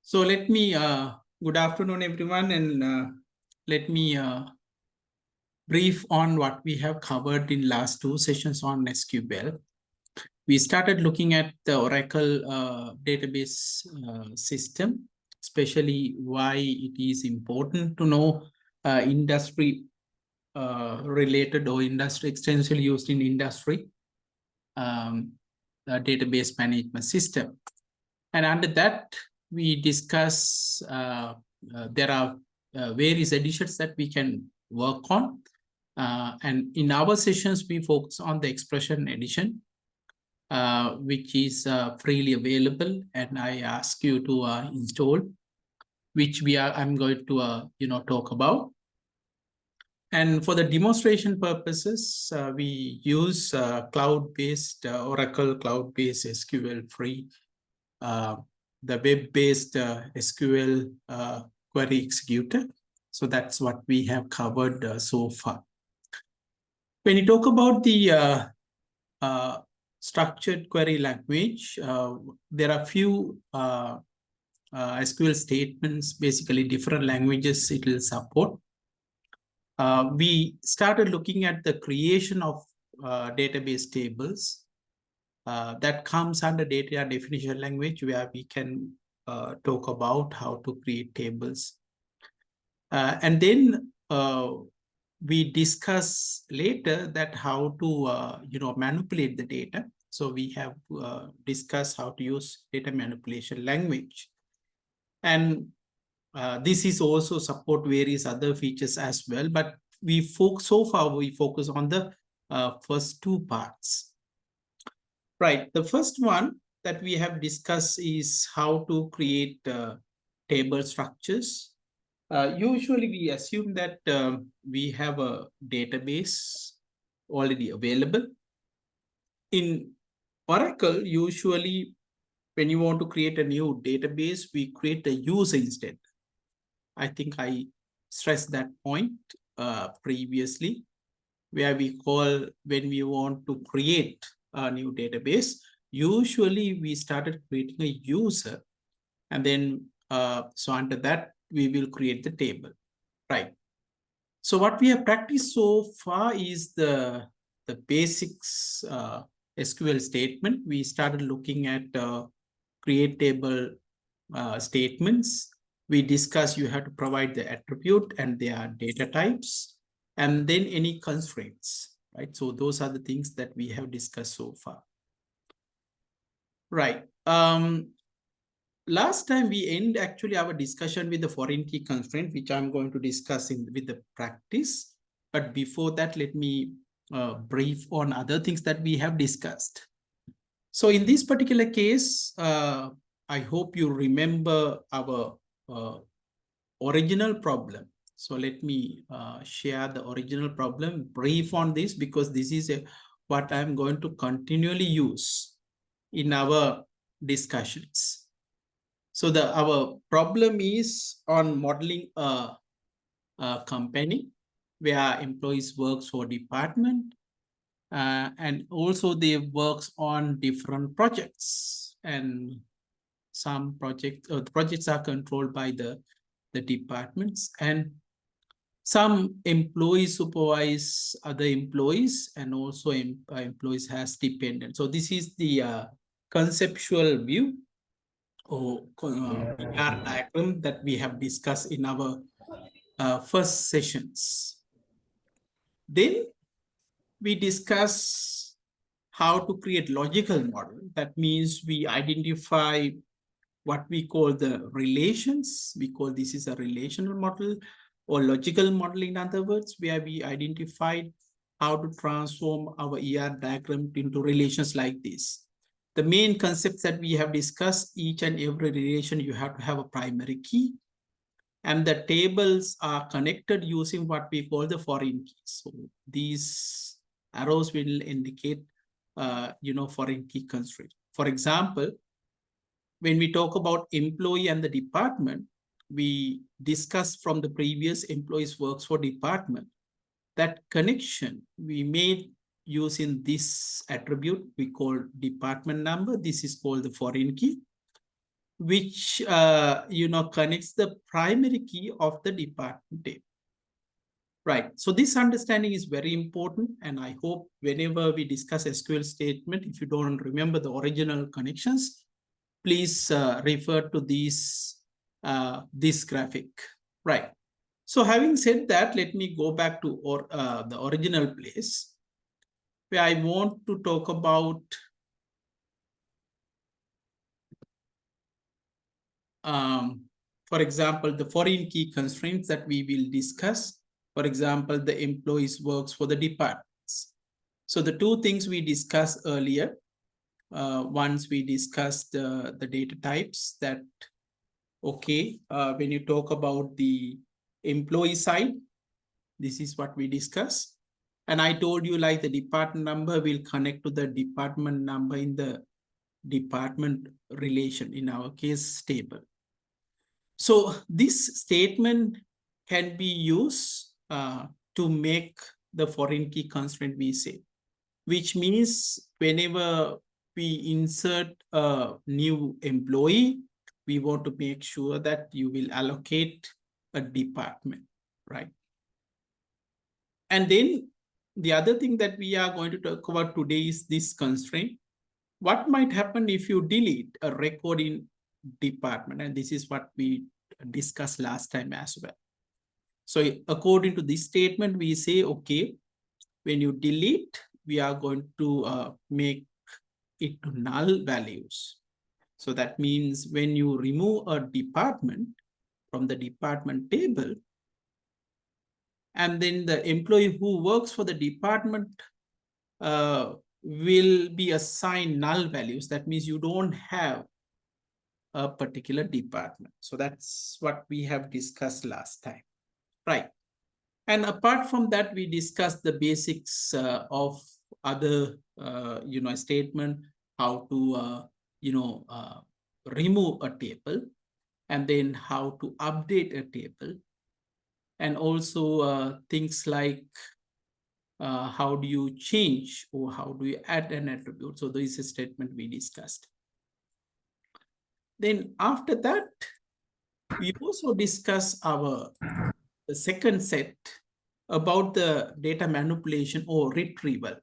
So let me, good afternoon, everyone, and let me brief on what we have covered in last two sessions on SQL. We started looking at the Oracle database system, especially why it is important to know industry related or industry extensively used in industry database management system. And under that, we discuss there are various editions that we can work on. And in our sessions, we focus on the expression edition, which is freely available. And I ask you to install, which I'm going to talk about. And for the demonstration purposes, we use cloud-based Oracle cloud-based SQL free, the web-based SQL query executor. So that's what we have covered so far. When you talk about the structured query language, there are few SQL statements, basically different languages it will support. We started looking at the creation of database tables. That comes under data definition language, where we can talk about how to create tables. And then we discuss later that how to manipulate the data. So we have discussed how to use data manipulation language. And this is also support various other features as well, but so far we focus on the first two parts. Right, the first one that we have discussed is how to create table structures. Usually we assume that we have a database already available. In Oracle, usually when you want to create a new database, we create a user instead. I think I stressed that point previously, where when we want to create a new database, usually we started creating a user, and then so under that we will create the table, right? So what we have practiced so far is the basics SQL statement. We started looking at create table statements. We discussed you have to provide the attribute and their data types, and then any constraints, right? So those are the things that we have discussed so far. Right. Last time we end actually our discussion with the foreign key constraint, which I'm going to discuss with the practice. But before that, let me brief on other things that we have discussed. So in this particular case, I hope you remember our original problem. So let me share the original problem, brief on this, because this is what I'm going to continually use in our discussions. So our problem is on modeling a company where employees work for department, and also they works on different projects, and some projects are controlled by the departments, and some employees supervise other employees, and also employees has dependents. So this is the conceptual view or diagram that we have discussed in our first sessions. Then we discuss how to create logical model. That means we identify what we call the relations. We call this is a relational model or logical model, in other words, where we identified how to transform our ER diagram into relations like this. The main concepts that we have discussed, each and every relation, you have to have a primary key, and the tables are connected using what we call the foreign keys. So these arrows will indicate, foreign key constraint. For example, when we talk about employee and the department, we discussed from the previous employees works for department. That connection we made using this attribute we call department number. This is called the foreign key. which connects the primary key of the department table. Right. So this understanding is very important, and I hope whenever we discuss SQL statement, if you don't remember the original connections, please refer to this graphic. Right. So having said that, let me go back to the original place where I want to talk about for example, the foreign key constraints that we will discuss. For example, the employees works for the departments. So the two things we discussed earlier, once we discussed the data types that, okay, when you talk about the employee side, this is what we discussed. And I told you like the department number will connect to the department number in the department relation, in our case table. So this statement can be used to make the foreign key constraint we say, which means whenever we insert a new employee, we want to make sure that you will allocate a department, right? And then the other thing that we are going to talk about today is this constraint. What might happen if you delete a record in department? And this is what we discussed last time as well. So according to this statement, we say, okay, when you delete, we are going to make it to null values. So that means when you remove a department from the department table, and then the employee who works for the department will be assigned null values. That means you don't have a particular department. So that's what we have discussed last time, right? And apart from that, we discussed the basics of other, statement, how to, remove a table, and then how to update a table, and also things like how do you change or how do you add an attribute. So this is a statement we discussed. Then after that, we also discuss our second set about the data manipulation or retrieval.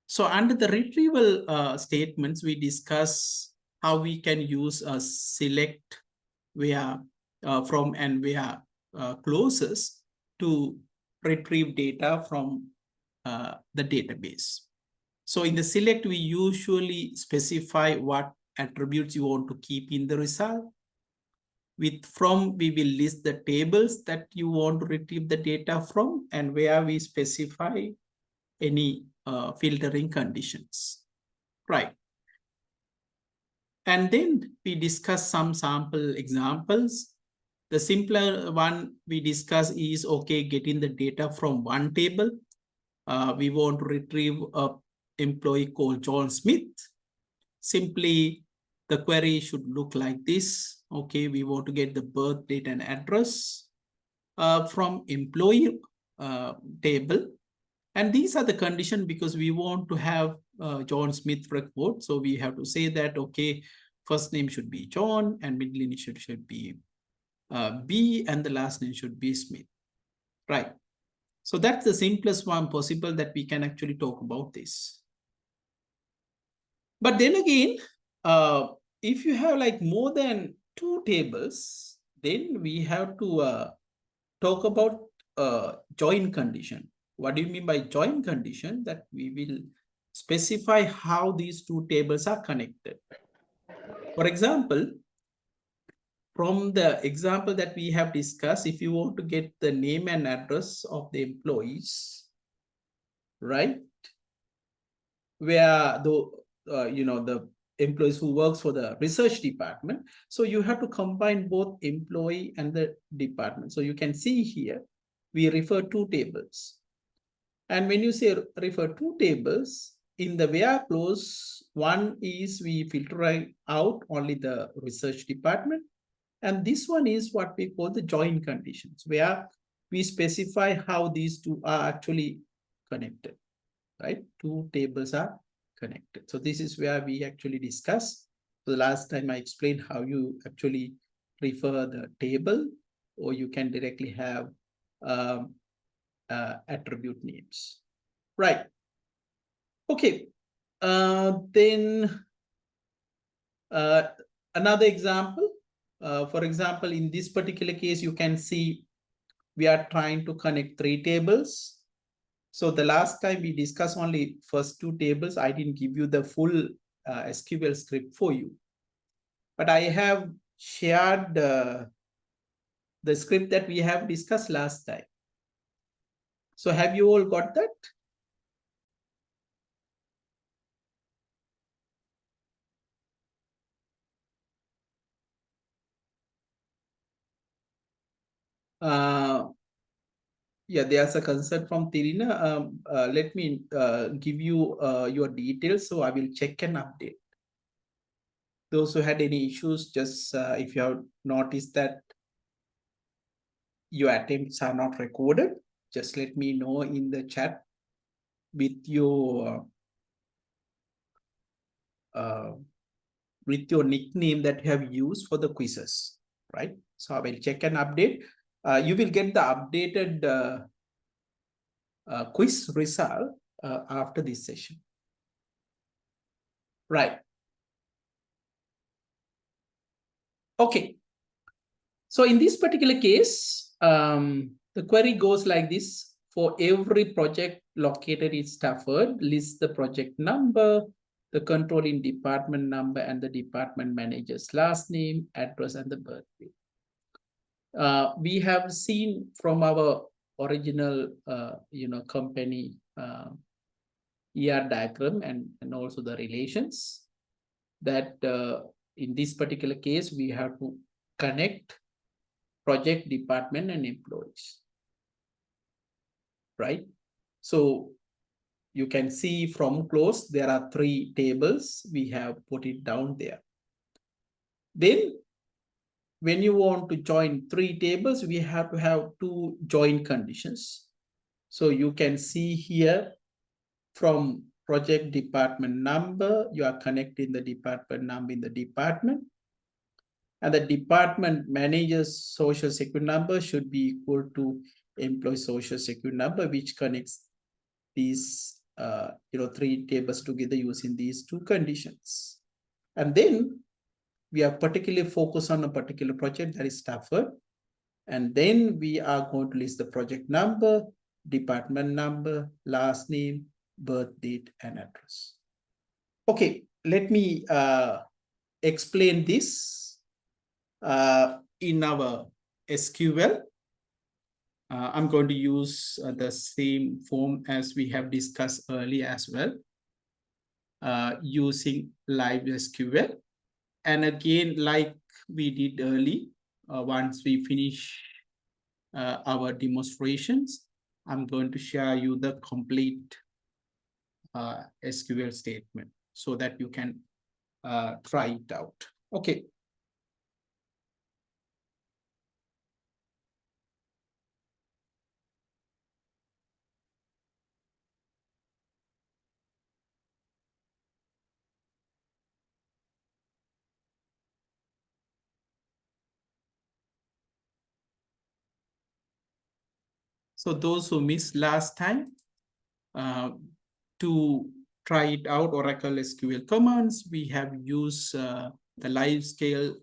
So under the retrieval statements, we discuss how we can use a select where from and where clauses to retrieve data from the database. So in the select, we usually specify what attributes you want to keep in the result. With from, we will list the tables that you want to retrieve the data from, and where we specify any filtering conditions, right? And then we discuss some sample examples. The simpler one we discuss is, okay, getting the data from one table. We want to retrieve a employee called John Smith. Simply, the query should look like this. Okay, we want to get the birth date and address from employee table. And these are the conditions because we want to have John Smith record. So we have to say that, okay, first name should be John and middle initial should be B and the last name should be Smith, right? So that's the simplest one possible that we can actually talk about this. But then again, if you have like more than two tables, then we have to talk about join condition. What do you mean by join condition? That we will specify how these two tables are connected. For example, from the example that we have discussed, if you want to get the name and address of the employees, right? Where the employees who works for the research department. So you have to combine both employee and the department. So you can see here, we refer two tables. And when you say refer two tables, in the where clause, one is we filter out only the research department. And this one is what we call the join conditions, where we specify how these two are actually connected, right? Two tables are connected. So this is where we actually discuss So the last time I explained how you actually refer the table, or you can directly have attribute names. Right. Okay. Then another example. For example, in this particular case, you can see we are trying to connect 3 tables. So the last time we discussed only first 2 tables, I didn't give you the full SQL script for you. But I have shared the script that we have discussed last time. So have you all got that? Yeah, there's a concern from Tirina. Let me give you your details, so I will check and update. Those who had any issues, just if you have noticed that your attempts are not recorded, just let me know in the chat with your nickname that you have used for the quizzes, right? So I will check and update. You will get the updated quiz result after this session. Right. Okay. So in this particular case, the query goes like this. For every project located in Stafford, list the project number, the controlling department number, and the department manager's last name, address, and the birthday. We have seen from our original, company ER diagram and also the relations that in this particular case, we have to connect project, department, and employees, right? So you can see from close, there are 3 tables. We have put it down there. Then when you want to join 3 tables, we have to have 2 join conditions. So you can see here from project department number, you are connecting the department number in the department. And the department manager's social security number should be equal to employee social security number, which connects these 3 tables together using these 2 conditions. And then we are particularly focused on a particular project, that is Stafford. And then we are going to list the project number, department number, last name, birth date, and address. Okay, let me explain this in our SQL. I'm going to use the same form as we have discussed earlier as well, using live SQL. And again, like we did earlier, once we finish our demonstrations, I'm going to share you the complete SQL statement so that you can try it out. Okay. So those who missed last time, to try it out, Oracle SQL commands, we have used the live SQL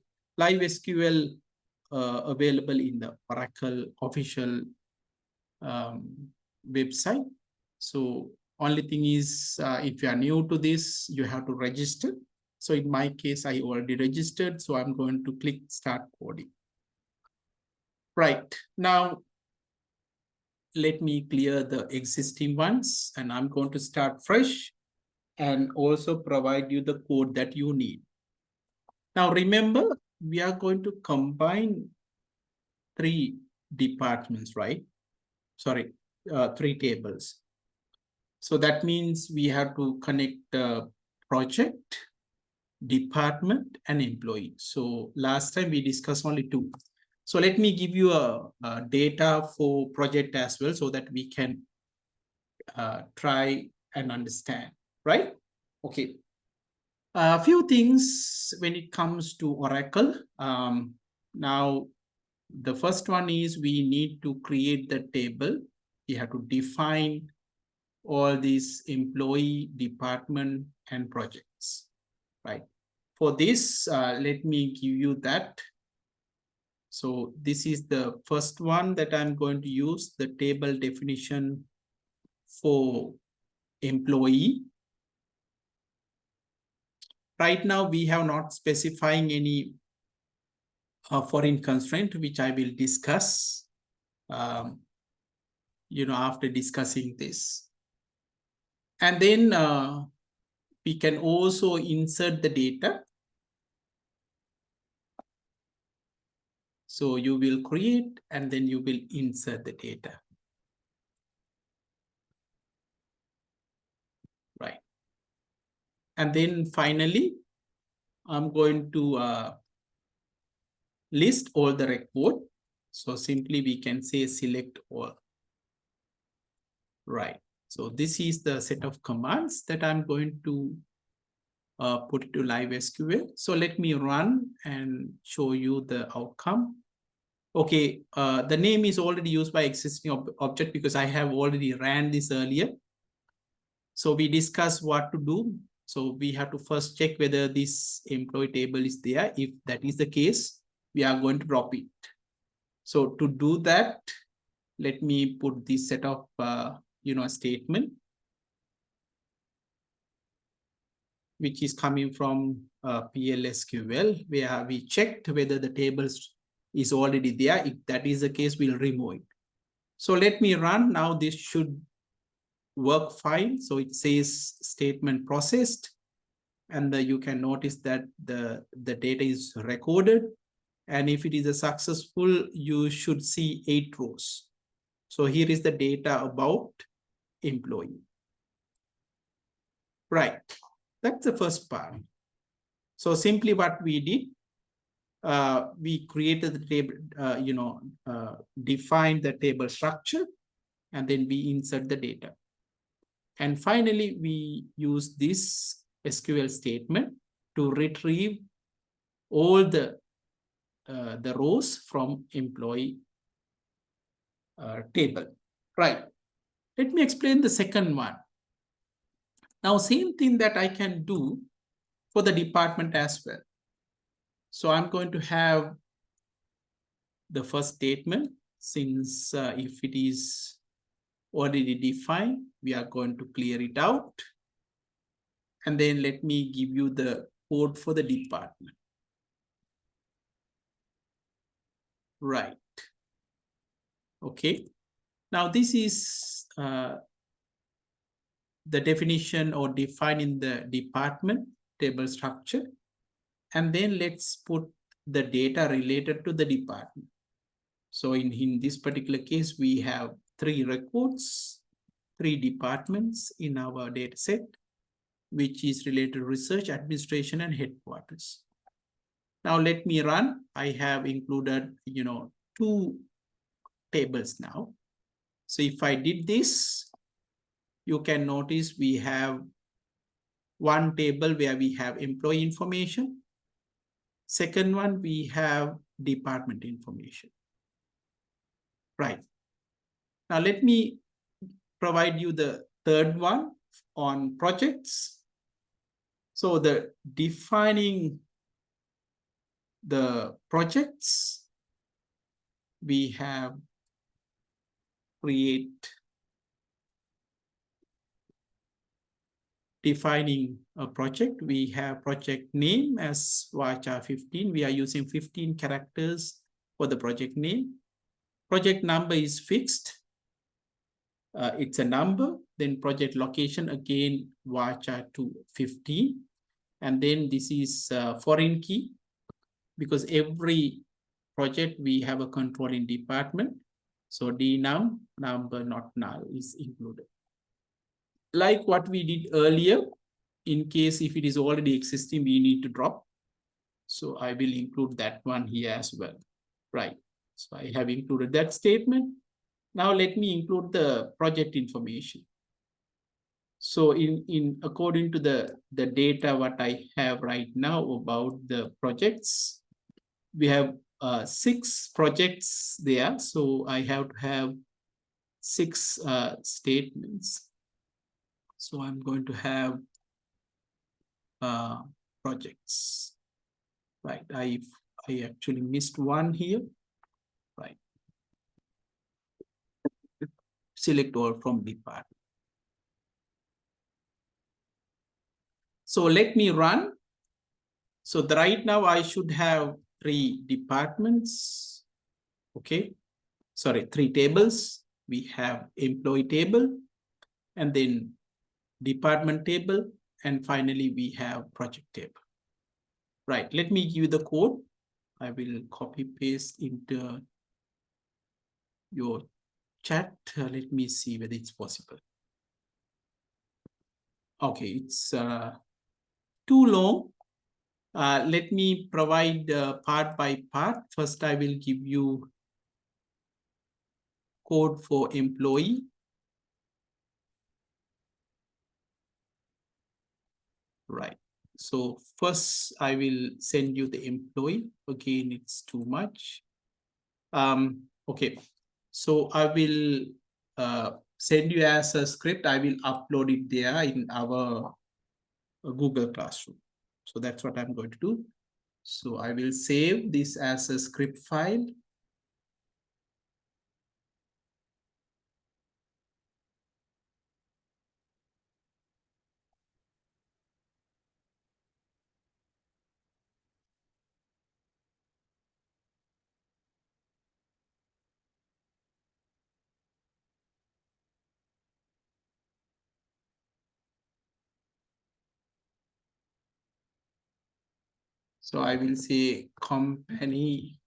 available in the Oracle official website. So only thing is, if you are new to this, you have to register. So in my case, I already registered, so I'm going to click start coding. Right, now let me clear the existing ones, and I'm going to start fresh and also provide you the code that you need. Now remember, we are going to combine 3 departments, right? Sorry, 3 tables. So that means we have to connect the project, department, and employee. So last time we discussed only 2. So let me give you a data for project as well, so that we can try and understand, right? Okay. A few things when it comes to Oracle. Now, the first one is we need to create the table. We have to define all these employee, department, and projects, right? For this, let me give you that. So this is the first one that I'm going to use, the table definition for employee. Right now, we have not specifying any foreign constraint, which I will discuss, after discussing this. And then we can also insert the data. So you will create and then you will insert the data. Right. And then finally, I'm going to list all the record. So simply we can say select all. Right. So this is the set of commands that I'm going to put to live SQL. So let me run and show you the outcome. Okay, the name is already used by existing object because I have already ran this earlier. So we discuss what to do. So we have to first check whether this employee table is there. If that is the case, we are going to drop it. So to do that, let me put this set of statement, which is coming from PLSQL, where we checked whether the tables is already there. If that is the case, we'll remove it. So let me run. Now this should work fine. So it says statement processed. And you can notice that the data is recorded. And if it is a successful, you should see 8 rows. So here is the data about employee. Right. That's the first part. So simply what we did, we created the table, defined the table structure, and then we insert the data. And finally, we use this SQL statement to retrieve all the rows from employee table. Right. Let me explain the second one. Now, same thing that I can do for the department as well. So I'm going to have the first statement, since if it is already defined, we are going to clear it out. And then let me give you the code for the department. Right. Okay. Now this is the definition or define in the department table structure. And then let's put the data related to the department. So in this particular case, we have 3 records, 3 departments in our data set, which is related to research, administration, and headquarters. Now let me run. I have included, 2 tables now. So if I did this, you can notice we have one table where we have employee information. Second one, we have department information. Right. Now let me provide you the third one on projects. So the defining the projects, we have create defining a project. We have project name as varchar 15. We are using 15 characters for the project name. Project number is fixed. It's a number. Then project location, again, varchar to 15. And then this is foreign key, because every project we have a controlling department. So dnum number not null is included. Like what we did earlier, in case if it is already existing, we need to drop. So I will include that one here as well. Right. So I have included that statement. Now let me include the project information. So in according to the data what I have right now about the projects, we have 6 projects there. So I have to have 6 statements. So I'm going to have projects, right? I actually missed one here, right? Select all from department. So let me run. So right now I should have 3 departments. Okay, sorry, 3 tables. We have employee table, and then department table, and finally we have project table. Right, let me give you the code. I will copy paste into your chat. Let me see whether it's possible. Okay, it's too long. Let me provide part by part. First, I will give you code for employee. Right. So first, I will send you the employee. Again, it's too much. Okay. So I will send you as a script. I will upload it there in our Google Classroom. So that's what I'm going to do. So I will save this as a script file. So I will say company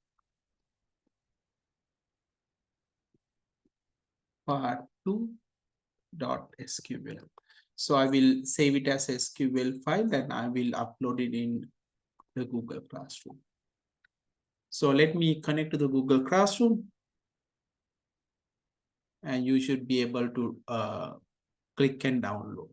part 2.sql. So I will save it as a SQL file, and I will upload it in the Google Classroom. So let me connect to the Google Classroom, and you should be able to click and download.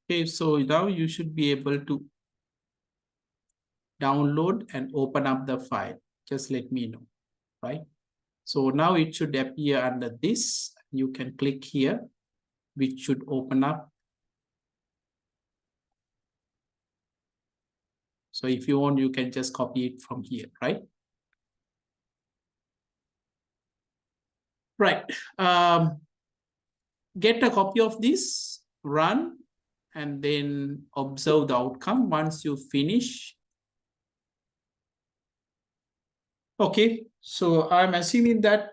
Okay, so now you should be able to download and open up the file. Just let me know, right? So now it should appear under this. You can click here, which should open up. So if you want, you can just copy it from here, right? Right. Get a copy of this, run, and then observe the outcome once you finish. Okay, so I'm assuming that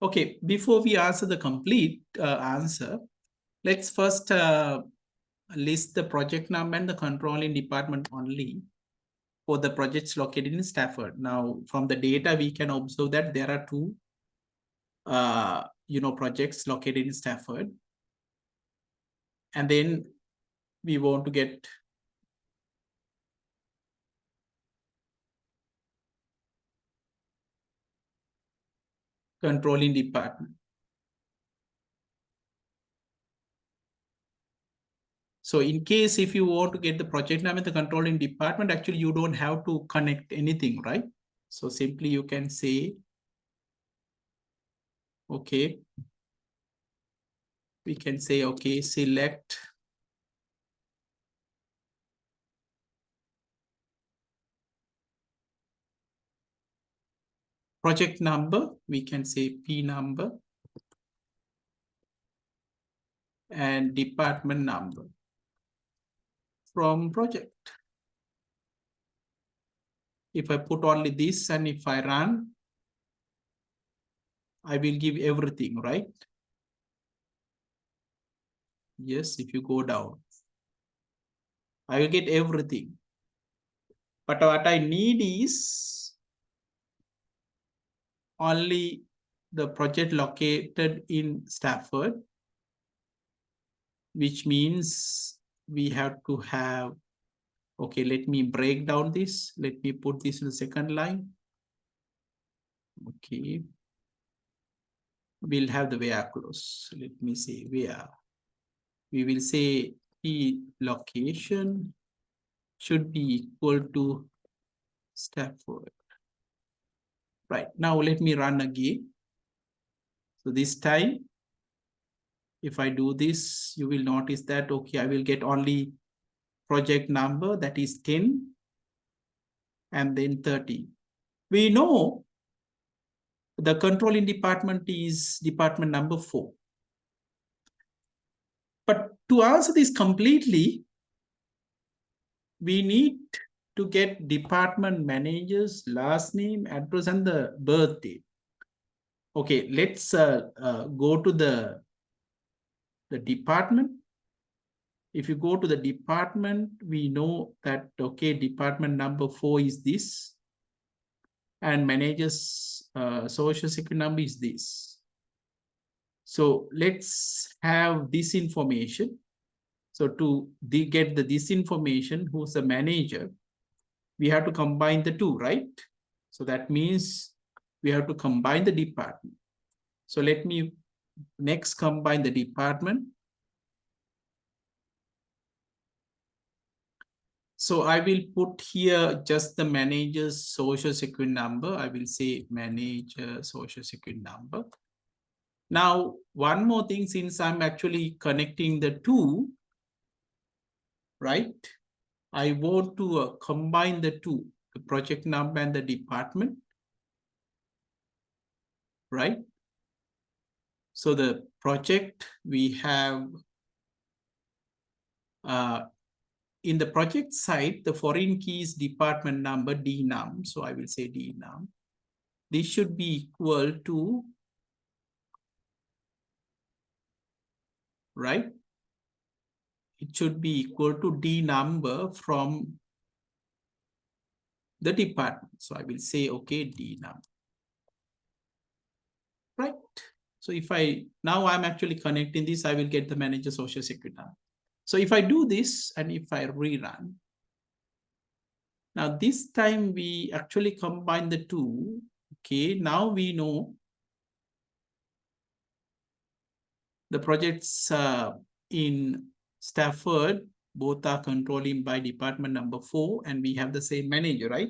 okay, before we answer the complete answer, let's first list the project number and the controlling department only for the projects located in Stafford. Now, from the data, we can observe that there are 2 projects located in Stafford. And then we want to get controlling department. So in case if you want to get the project name and the controlling department, actually you don't have to connect anything, right? So simply you can say, okay, we can say, okay, select project number, we can say P number, and department number from project. If I put only this and if I run, I will give everything, right? Yes, if you go down, I will get everything. But what I need is only the project located in Stafford, which means we have to have, okay, let me break down this. Let me put this in the second line. Okay. We'll have the where clause. Let me say where. We will say the location should be equal to Stafford. Right, now let me run again. So this time, if I do this, you will notice that, okay, I will get only project number, that is 10, and then 30. We know the controlling department is department number 4. But to answer this completely, we need to get department manager's last name, address, and the birthday. Okay, let's go to the department. If you go to the department, we know that, okay, department number 4 is this, and manager's social security number is this. So let's have this information. So to get this information, who's the manager, we have to combine the two, right? So that means we have to combine the department. So let me next combine the department. So I will put here just the manager's social security number. I will say manager social security number. Now, one more thing, since I'm actually connecting the two, right? I want to combine the two, the project number and the department, right? So the project we have, in the project side, the foreign key is department number DNUM. So I will say DNUM. This should be equal to, right? It should be equal to D number from the department. So I will say, okay, D number, right? So if now I'm actually connecting this, I will get the manager social security number. So if I do this and if I rerun, now this time we actually combine the two. Okay, now we know the projects in Stafford, both are controlling by department number 4, and we have the same manager, right?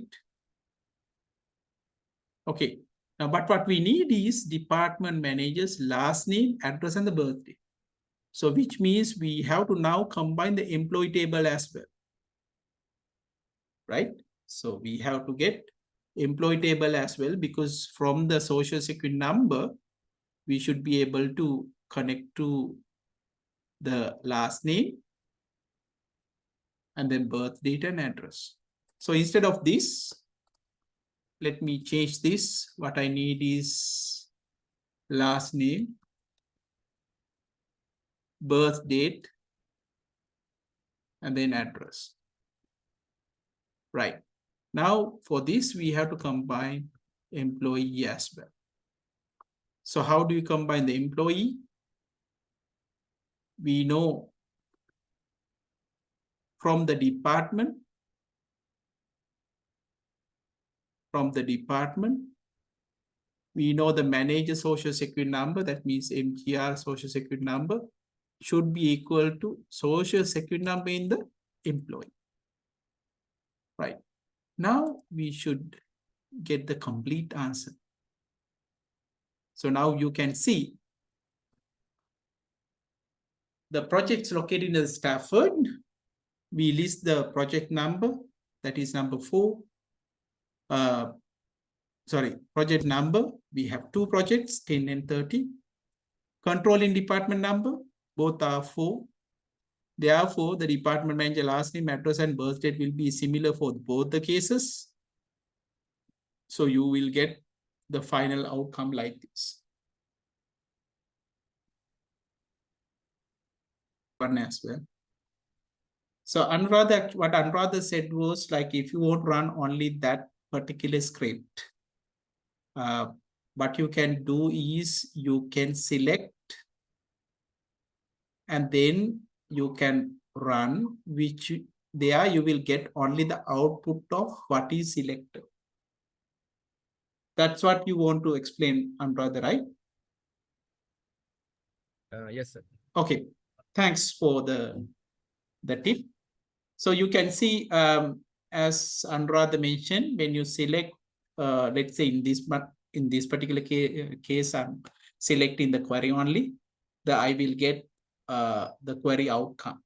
Okay, now but what we need is department manager's last name, address, and the birthday. So which means we have to now combine the employee table as well, right? So we have to get employee table as well, because from the social security number, we should be able to connect to the last name and then birth date and address. So instead of this, let me change this. What I need is last name, birth date, and then address. Right. Now for this, we have to combine employee as well. So how do you combine the employee? We know from the department, we know the manager social security number, that means MGR social security number. should be equal to social security number in the employee. Right. Now we should get the complete answer. So now you can see the projects located in Stafford. We list the project number, that is number 4. Project number, we have 2 projects, 10 and 30. Controlling department number, both are 4. Therefore, the department manager last name, address, and birth date will be similar for both the cases. So you will get the final outcome like this. One as well. So Anuradha, what Anuradha said was like, if you won't run only that particular script, what you can do is you can select and then you can run, which there you will get only the output of what is selected. That's what you want to explain, Anuradha, right? Yes, sir. Okay, thanks for the tip. So you can see, as Anuradha mentioned, when you select, let's say in this particular case, I'm selecting the query only, I will get the query outcome.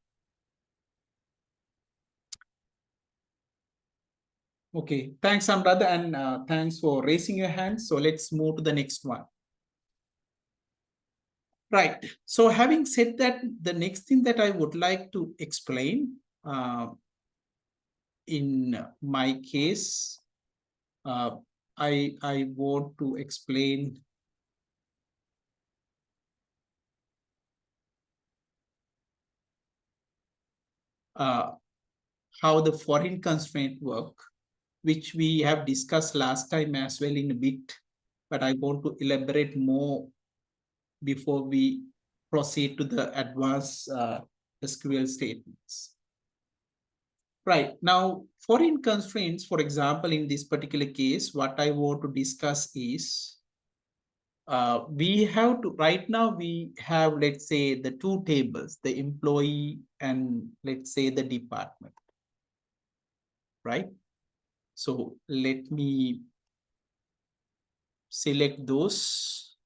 Okay, thanks, Anuradha, and thanks for raising your hand. So let's move to the next one. Right. So having said that, the next thing that I would like to explain, in my case, I want to explain how the foreign constraint work, which we have discussed last time as well in a bit, but I want to elaborate more before we proceed to the advanced SQL statements. Right, now foreign constraints, for example, in this particular case, what I want to discuss is, we have to, right now we have, let's say, the 2 tables, the employee and let's say the department, right? So let me select those,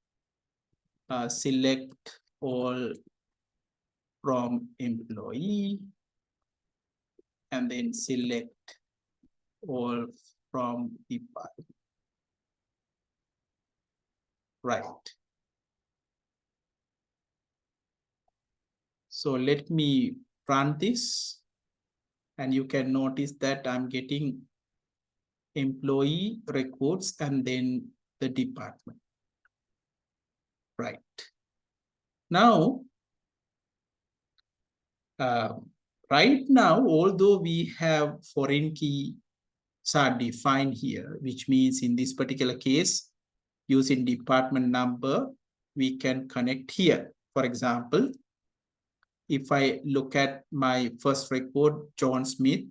select all from employee, and then select all from department. Right. So let me run this, and you can notice that I'm getting employee records and then the department. Right. Now, right now, although we have foreign keys are defined here, which means in this particular case, using department number, we can connect here. For example, if I look at my first record, John Smith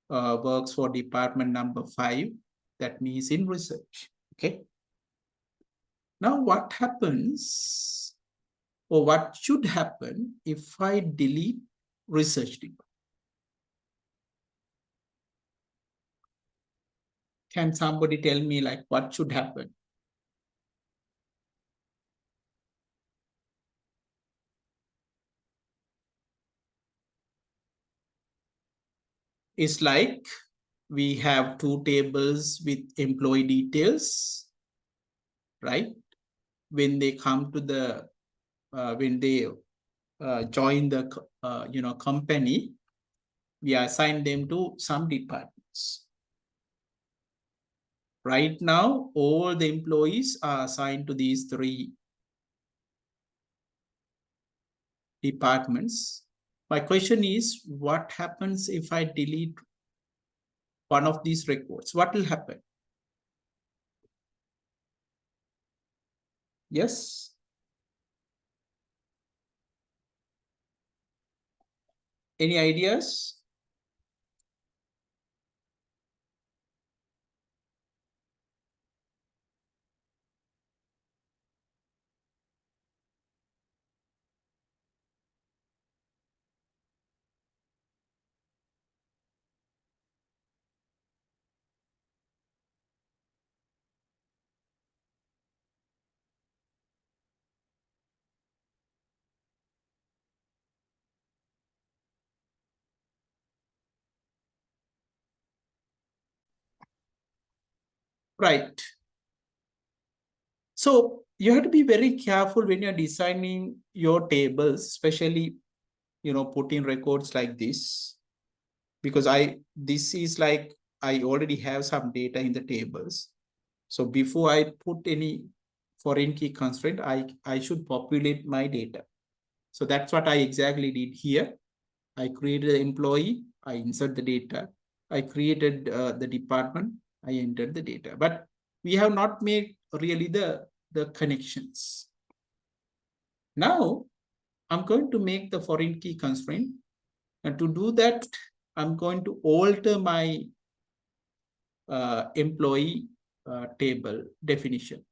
works for department number 5, that means in research. Okay. Now what happens, or what should happen if I delete research department? Can somebody tell me like what should happen? It's like we have 2 tables with employee details, right? When they come to the, when they join the, company, we assign them to some departments. Right now, all the employees are assigned to these 3 departments. My question is, what happens if I delete one of these records? What will happen? Yes? Any ideas? Right. So you have to be very careful when you're designing your tables, especially, putting records like this, because this is like, I already have some data in the tables. So before I put any foreign key constraint, I should populate my data. So that's what I exactly did here. I created an employee, I insert the data. I created the department, I entered the data. But we have not made really the connections. Now, I'm going to make the foreign key constraint. And to do that, I'm going to alter my employee table definition,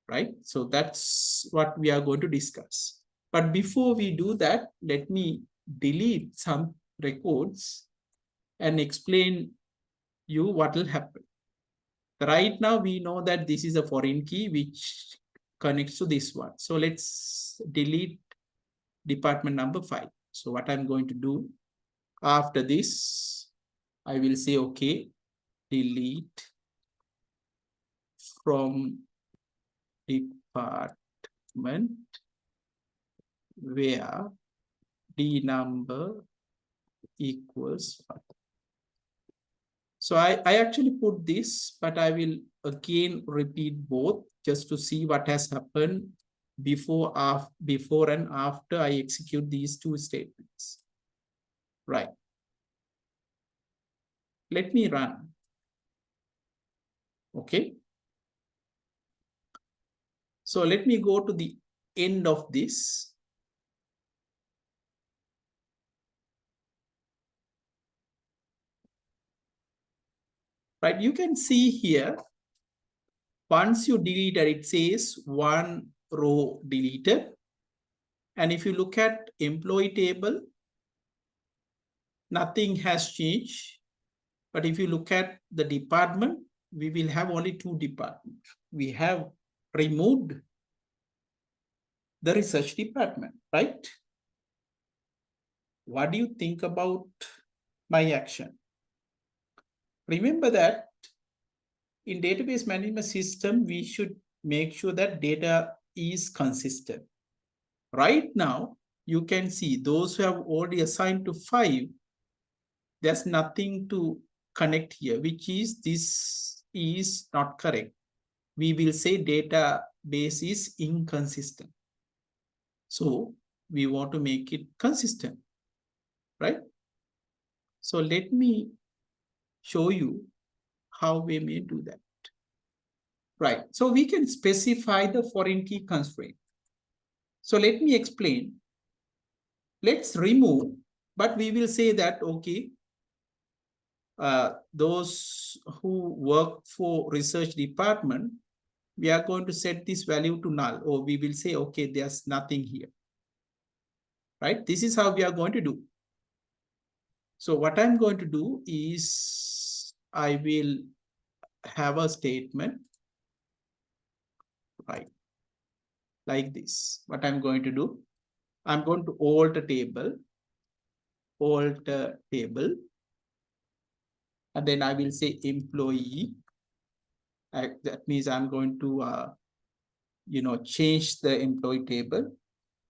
right? So that's what we are going to discuss. But before we do that, let me delete some records and explain you what will happen. Right now, we know that this is a foreign key which connects to this one. So let's delete department number 5. So what I'm going to do after this, I will say, okay, delete from department where D number equals 5. So I actually put this, but I will again repeat both just to see what has happened before and after I execute these two statements. Right. Let me run. Okay. So let me go to the end of this. Right. You can see here, once you delete it, it says one row deleted. And if you look at employee table, nothing has changed. But if you look at the department, we will have only 2 departments. We have removed the research department, right? What do you think about my action? Remember that in database management system, we should make sure that data is consistent. Right now, you can see those who have already assigned to 5, there's nothing to connect here, which is this is not correct. We will say database is inconsistent. So we want to make it consistent, right? So let me show you how we may do that. Right. So we can specify the foreign key constraint. So let me explain. Let's remove, but we will say that, okay, those who work for research department, we are going to set this value to null, or we will say, okay, there's nothing here, right? This is how we are going to do. So what I'm going to do is I will have a statement, right? Like this. What I'm going to do, I'm going to alter table, and then I will say employee. That means I'm going to, change the employee table,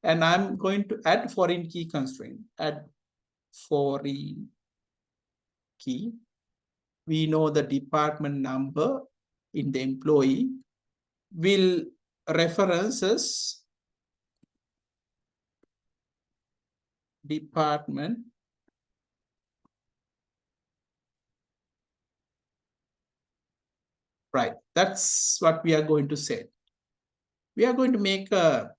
and I'm going to add foreign key constraint, add foreign key. We know the department number in the employee will references department right. That's what we are going to say. We are going to make a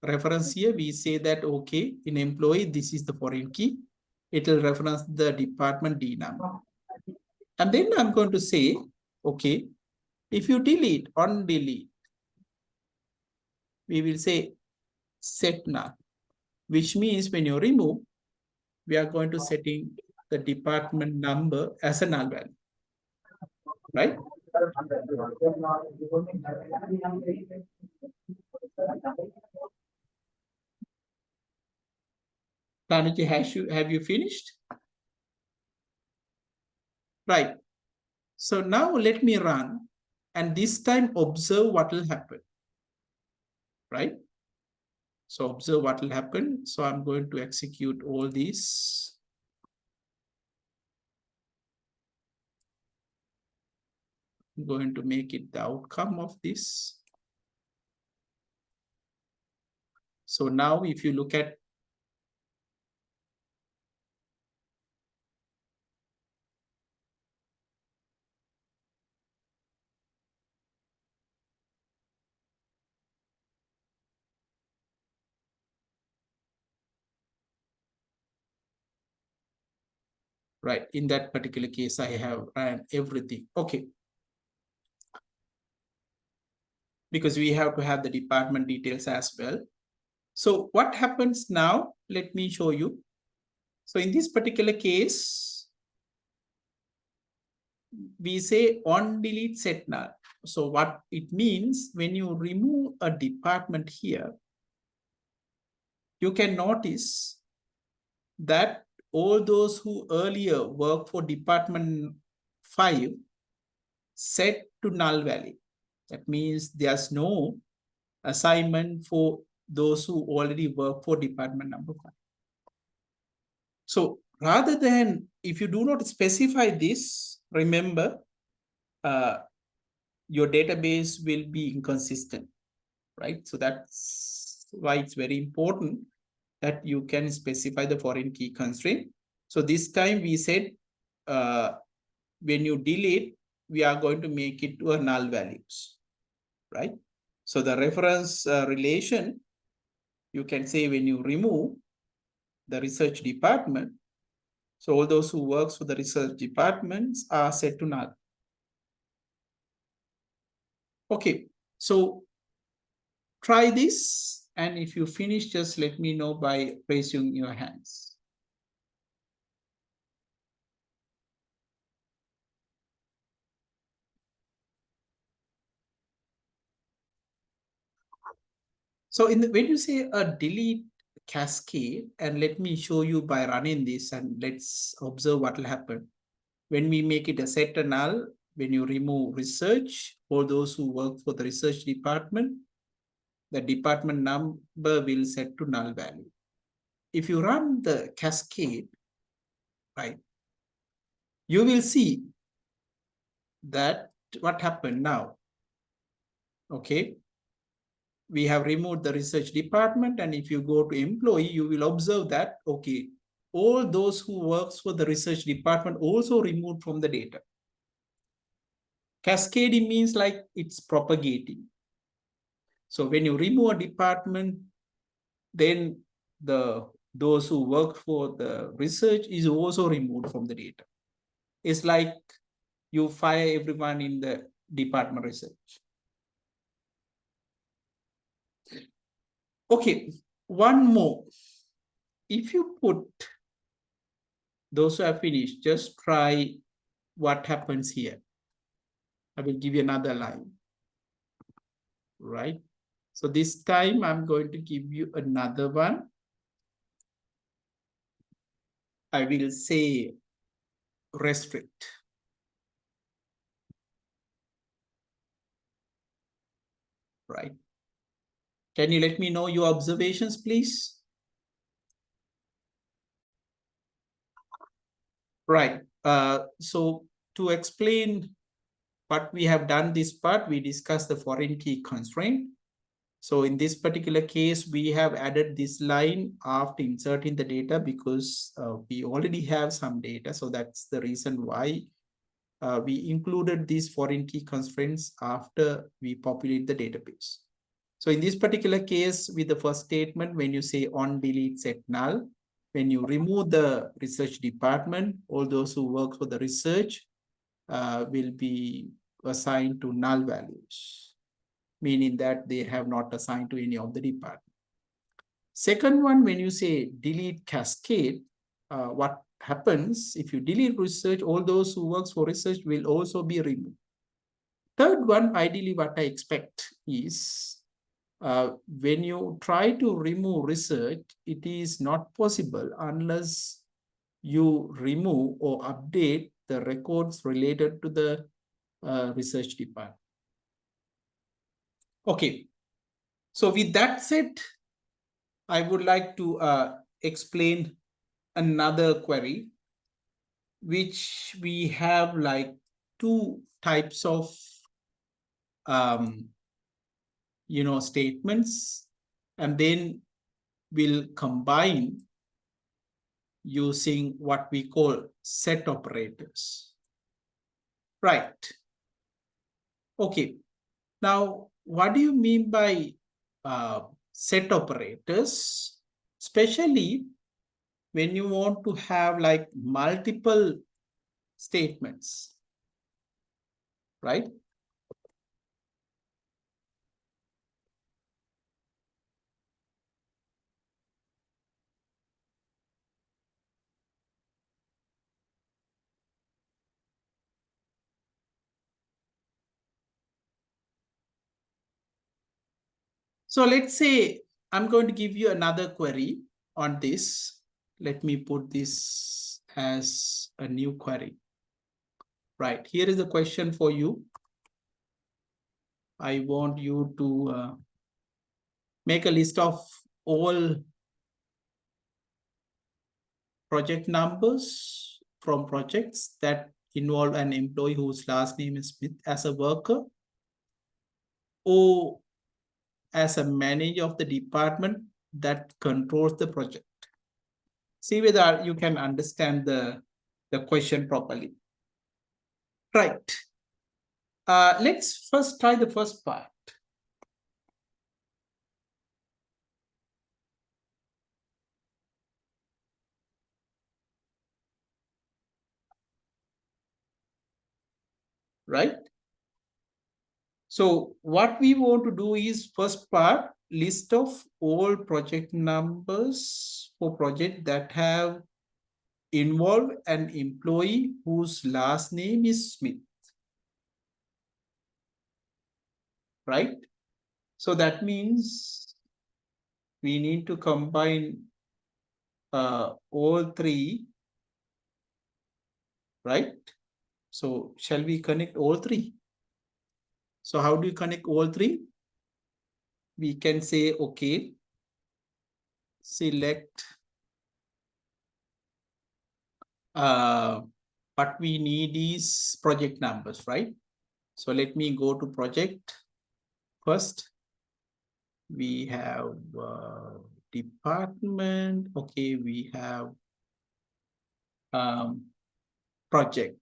reference here. We say that, okay, in employee, this is the foreign key. It will reference the department D number. And then I'm going to say, okay, if you delete, on delete, we will say set null, which means when you remove, we are going to setting the department number as a null value, right? Tanuji, have you finished? Right. So now let me run, and this time observe what will happen, right? So observe what will happen. So I'm going to execute all these. I'm going to make it the outcome of this. So now if you look at right, in that particular case, I have ran everything. Okay. Because we have to have the department details as well. So what happens now? Let me show you. So in this particular case, we say on delete set null. So what it means, when you remove a department here, you can notice that all those who earlier worked for department 5 set to null value. That means there's no assignment for those who already work for department number 5. So rather than, if you do not specify this, remember, your database will be inconsistent, right? So that's why it's very important that you can specify the foreign key constraint. So this time we said, when you delete, we are going to make it to a null values, right? So the reference relation, you can say when you remove the research department, so all those who works for the research departments are set to null. Okay, so try this, and if you finish, just let me know by raising your hands. So when you say a delete cascade, and let me show you by running this, and let's observe what will happen. When we make it a set to null, when you remove research, all those who work for the research department, the department number will set to null value. If you run the cascade, right, you will see that what happened now. Okay, we have removed the research department, and if you go to employee, you will observe that, okay, all those who works for the research department also removed from the data. Cascading means like it's propagating. So when you remove a department, then those who work for the research is also removed from the data. It's like you fire everyone in the department research. Okay, one more. If you put those who have finished, just try what happens here. I will give you another line, right? So this time I'm going to give you another one. I will say restrict. Right? Can you let me know your observations, please? Right. So to explain what we have done this part, we discussed the foreign key constraint. So in this particular case, we have added this line after inserting the data because we already have some data. So that's the reason why we included these foreign key constraints after we populate the database. So in this particular case, with the first statement, when you say on delete set null, when you remove the research department, all those who work for the research will be assigned to null values, meaning that they have not assigned to any of the department. Second one, when you say delete cascade, what happens if you delete research, all those who works for research will also be removed. Third one, ideally what I expect is when you try to remove research, it is not possible unless you remove or update the records related to the research department. Okay. So with that said, I would like to explain another query, which we have like two types of statements, and then we'll combine using what we call set operators. Right. Okay. Now, what do you mean by set operators? Especially when you want to have like multiple statements, right? So let's say I'm going to give you another query on this. Let me put this as a new query. Right, here is the question for you. I want you to make a list of all project numbers from projects that involve an employee whose last name is Smith as a worker or as a manager of the department that controls the project. See whether you can understand the question properly. Right. Let's first try the first part. Right. So what we want to do is first part, list of all project numbers for project that have involved an employee whose last name is Smith. Right? So that means we need to combine all three, right? So shall we connect all three? So how do you connect all three? We can say, okay, select what we need is project numbers, right? So let me go to project first. We have department. Okay, we have project.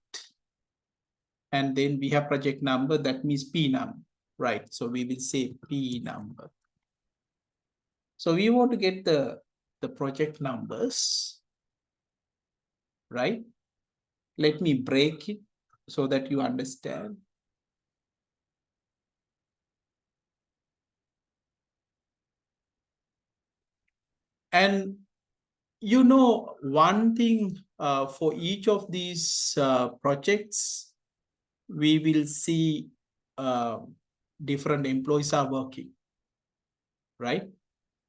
And then we have project number, that means P number, right? So we will say P number. So we want to get the project numbers, right? Let me break it so that you understand. And you know, one thing for each of these projects, we will see different employees are working, right?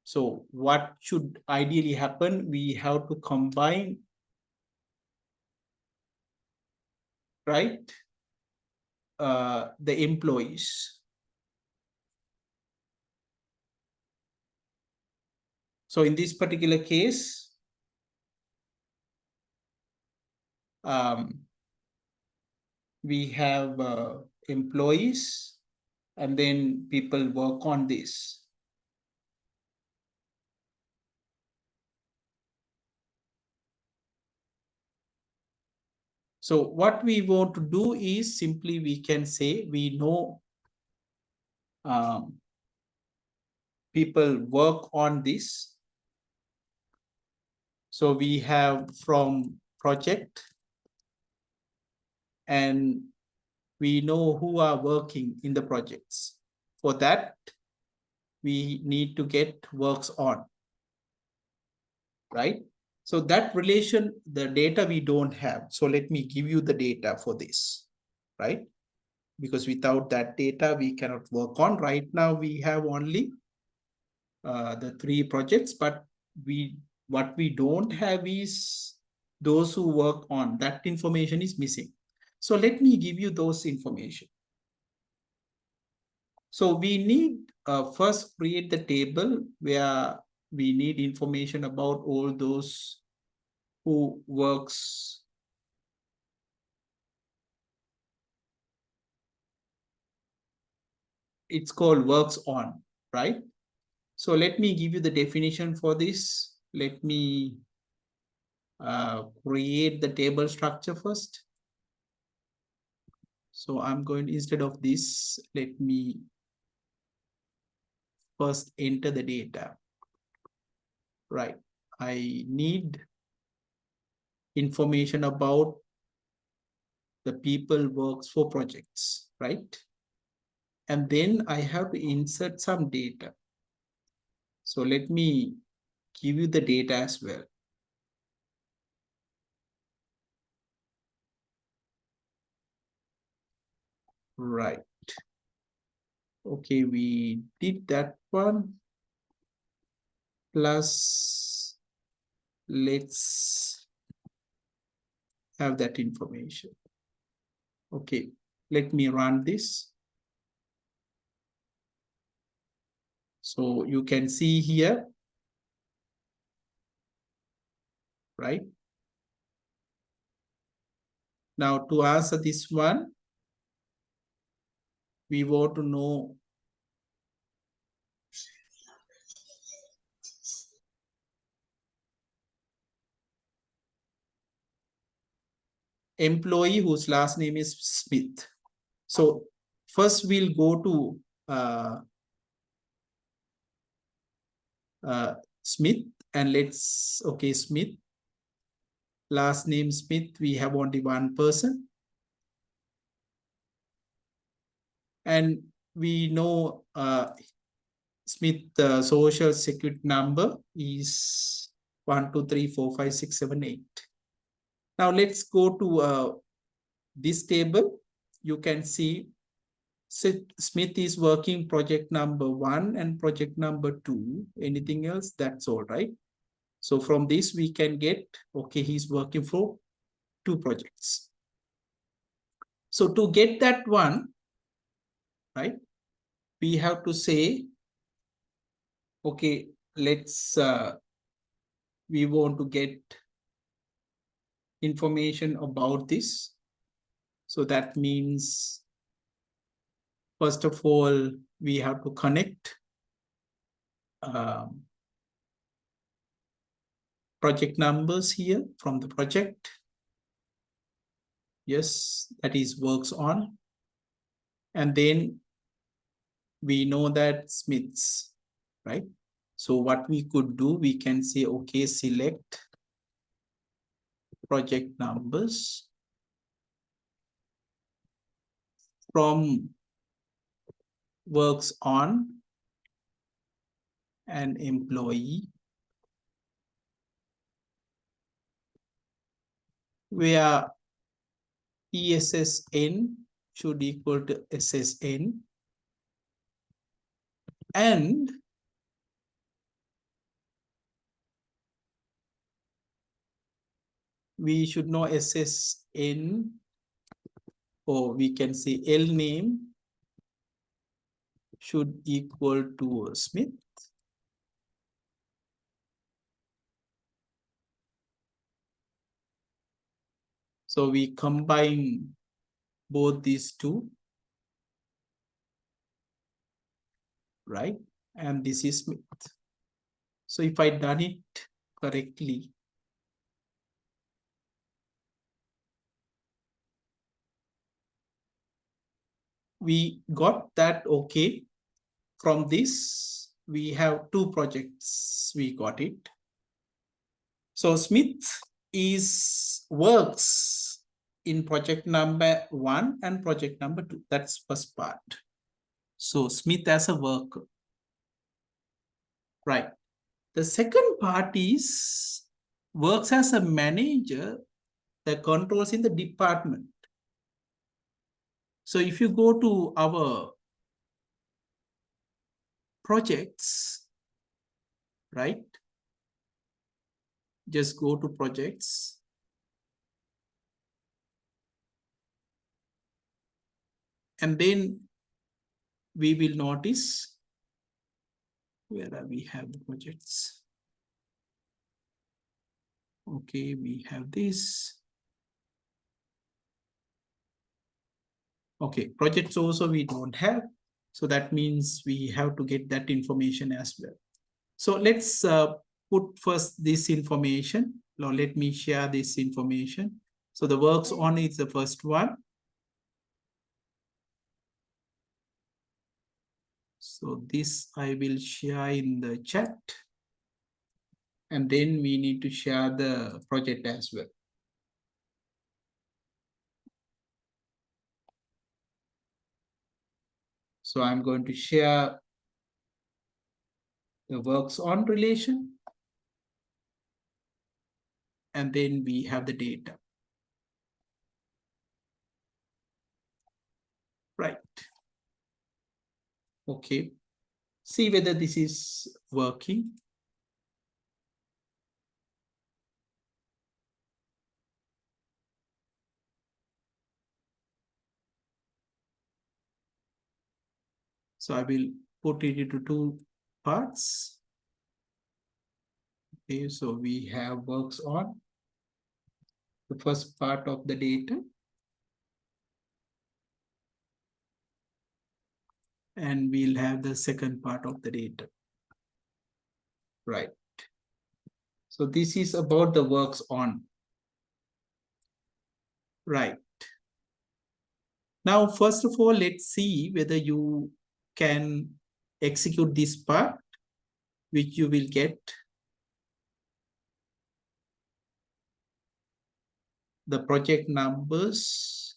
So what should ideally happen? We have to combine, right, the employees. So in this particular case, we have employees, and then people work on this. So what we want to do is simply we can say we know people work on this. So we have from project, and we know who are working in the projects. For that, we need to get works on, right? So that relation, the data we don't have. So let me give you the data for this, right? Because without that data, we cannot work on. Right now, we have only the 3 projects, but what we don't have is those who work on. That information is missing. So let me give you those information. So we need first create the table where we need information about all those who works it's called works on, right? So let me give you the definition for this. Let me create the table structure first. So I'm going, instead of this, let me first enter the data. Right. I need information about the people works for projects, right? And then I have to insert some data. So let me give you the data as well. Right. Okay, we did that one. Plus, let's have that information. Okay, let me run this. So you can see here, right? Now to answer this one, we want to know employee whose last name is Smith. So first we'll go to Smith, and let's, okay, Smith, last name Smith, we have only one person. And we know Smith social security number is 1, 2, 3, 4, 5, 6, 7, 8. Now let's go to this table. You can see Smith is working project number 1 and project number 2. Anything else? That's all right. So from this we can get, okay, he's working for 2 projects. So to get that one, right, we have to say, okay, let's, we want to get information about this. So that means, first of all, we have to connect project numbers here from the project. Yes, that is works on. And then we know that Smiths, right? So what we could do, we can say, okay, select project numbers from works on an employee, where ESSN should equal to SSN, and we should know SSN, or we can say L name should equal to Smith. So we combine both these two, right? And this is Smith. So if I done it correctly, we got that, okay. From this, we have 2 projects, we got it. So Smith works in project number 1 and project number 2. That's first part. So Smith as a worker, right? The second part is works as a manager that controls in the department. So if you go to our projects, right? Just go to projects. And then we will notice where we have the projects. Okay, we have this. Okay, projects also we don't have. So that means we have to get that information as well. So let's put first this information. Now let me share this information. So the works on is the first one. So this I will share in the chat. And then we need to share the project as well. So I'm going to share the works on relation. And then we have the data. Right. Okay. See whether this is working. So I will put it into two parts. Okay, so we have works on the first part of the data. And we'll have the second part of the data. Right. So this is about the works on. Right. Now, first of all, let's see whether you can execute this part, which you will get the project numbers.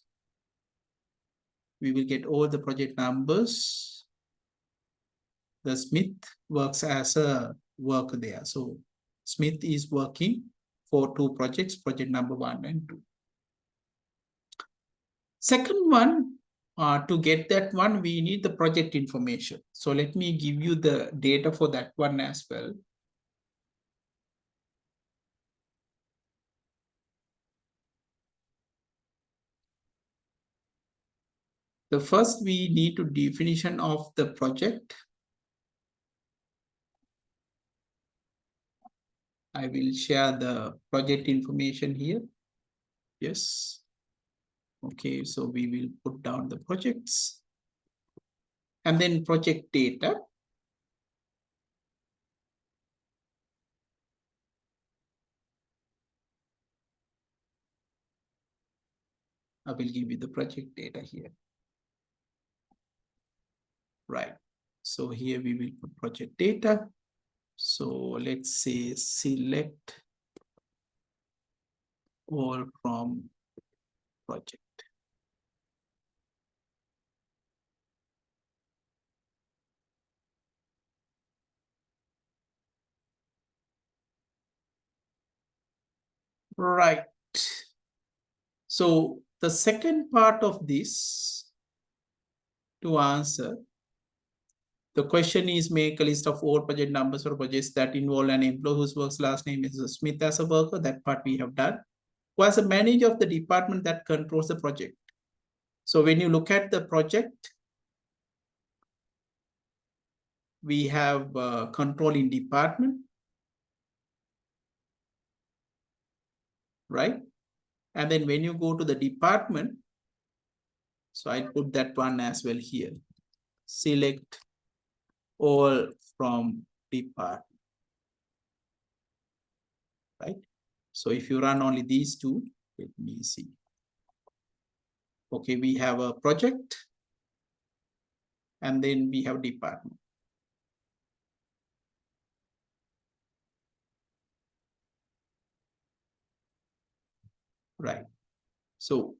We will get all the project numbers. The Smith works as a worker there. So Smith is working for two projects, project number 1 and 2. Second one, to get that one, we need the project information. So let me give you the data for that one as well. The first, we need to definition of the project. I will share the project information here. Yes. Okay, so we will put down the projects. And then project data. I will give you the project data here. Right. So here we will put project data. So let's say select all from project. Right. So the second part of this to answer, the question is make a list of all project numbers or projects that involve an employee whose work's last name is Smith as a worker. That part we have done. Who has a manager of the department that controls the project. So when you look at the project, we have controlling department, right? And then when you go to the department, so I put that one as well here. Select all from department, right? So if you run only these two, let me see. Okay, we have a project and then we have department. Right. So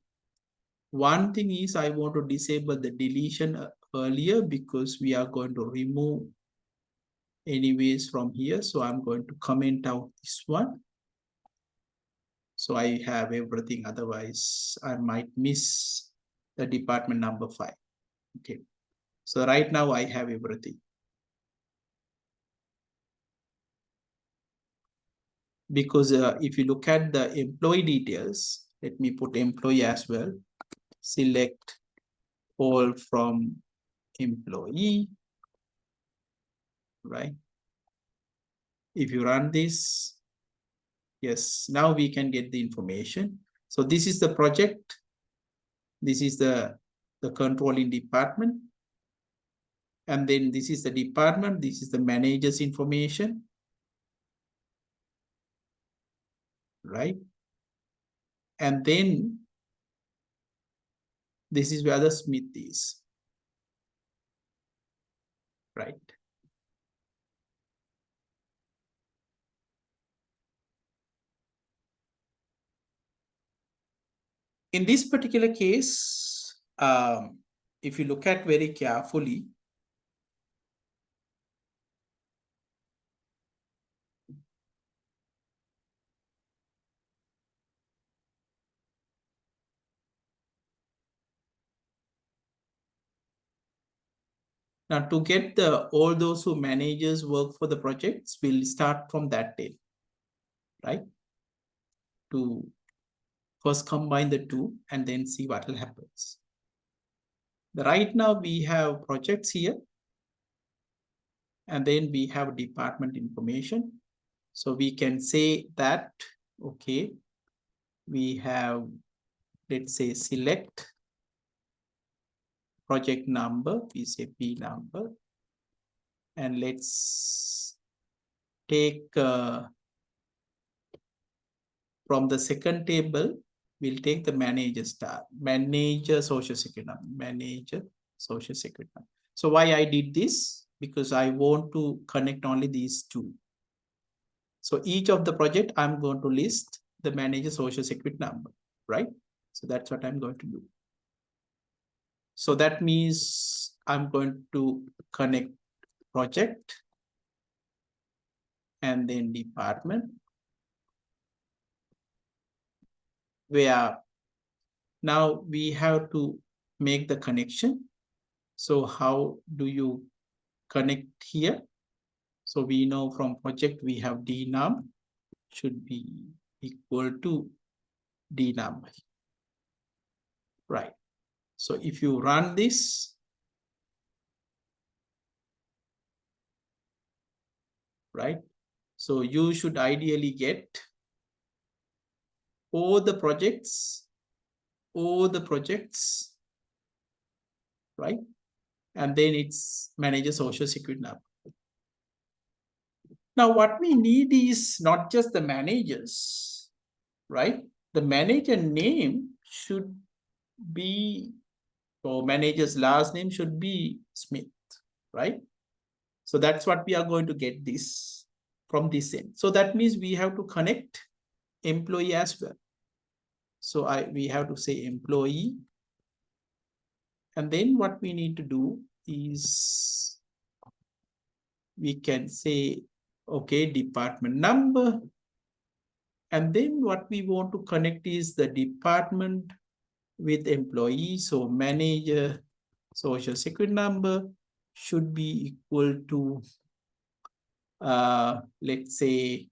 one thing is I want to disable the deletion earlier because we are going to remove anyways from here. So I'm going to comment out this one. So I have everything. Otherwise, I might miss the department number 5. Okay. So right now I have everything. Because if you look at the employee details, let me put employee as well. Select all from employee, right? If you run this, yes, now we can get the information. So this is the project. This is the controlling department. And then this is the department. This is the manager's information, right? And then this is where the Smith is, right? In this particular case, if you look at very carefully, now to get all those who managers work for the projects, we'll start from that day, right? To first combine the two and then see what will happen. Right now we have projects here, and then we have department information. So we can say that, okay, we have, let's say, select project number, we say P number, and let's take from the second table, we'll take the manager star, manager social security number, manager social security number. So why I did this? Because I want to connect only these two. So each of the project, I'm going to list the manager social security number, right? So that's what I'm going to do. So that means I'm going to connect project and then department, where now we have to make the connection. So how do you connect here? So we know from project we have dnum should be equal to dnum, right? So if you run this, right? So you should ideally get all the projects, right? And then it's manager social security number. Now what we need is not just the managers, right? The manager name should be, or manager's last name should be Smith, right? So that's what we are going to get this from this end. So that means we have to connect employee as well. So we have to say employee. And then what we need to do is we can say, okay, department number. And then what we want to connect is the department with employee. So manager social security number should be equal to, let's say,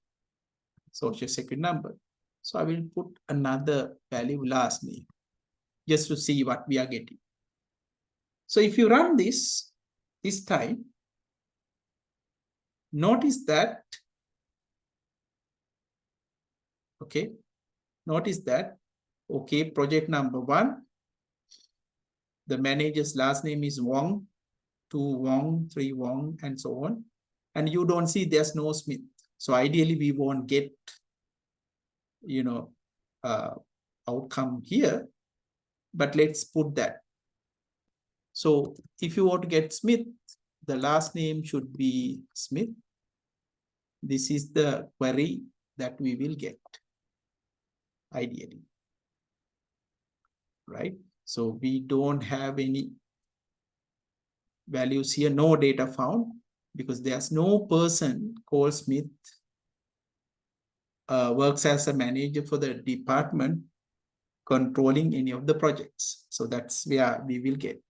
social security number. So I will put another value last name just to see what we are getting. So if you run this time, notice that, okay, notice that, okay, project number 1, the manager's last name is Wong, 2 Wong, 3 Wong, and so on. And you don't see there's no Smith. So ideally we won't get, you know, outcome here, but let's put that. So if you want to get Smith, the last name should be Smith. This is the query that we will get, ideally, right? So we don't have any values here, no data found, because there's no person called Smith works as a manager for the department controlling any of the projects. So that's where we will get.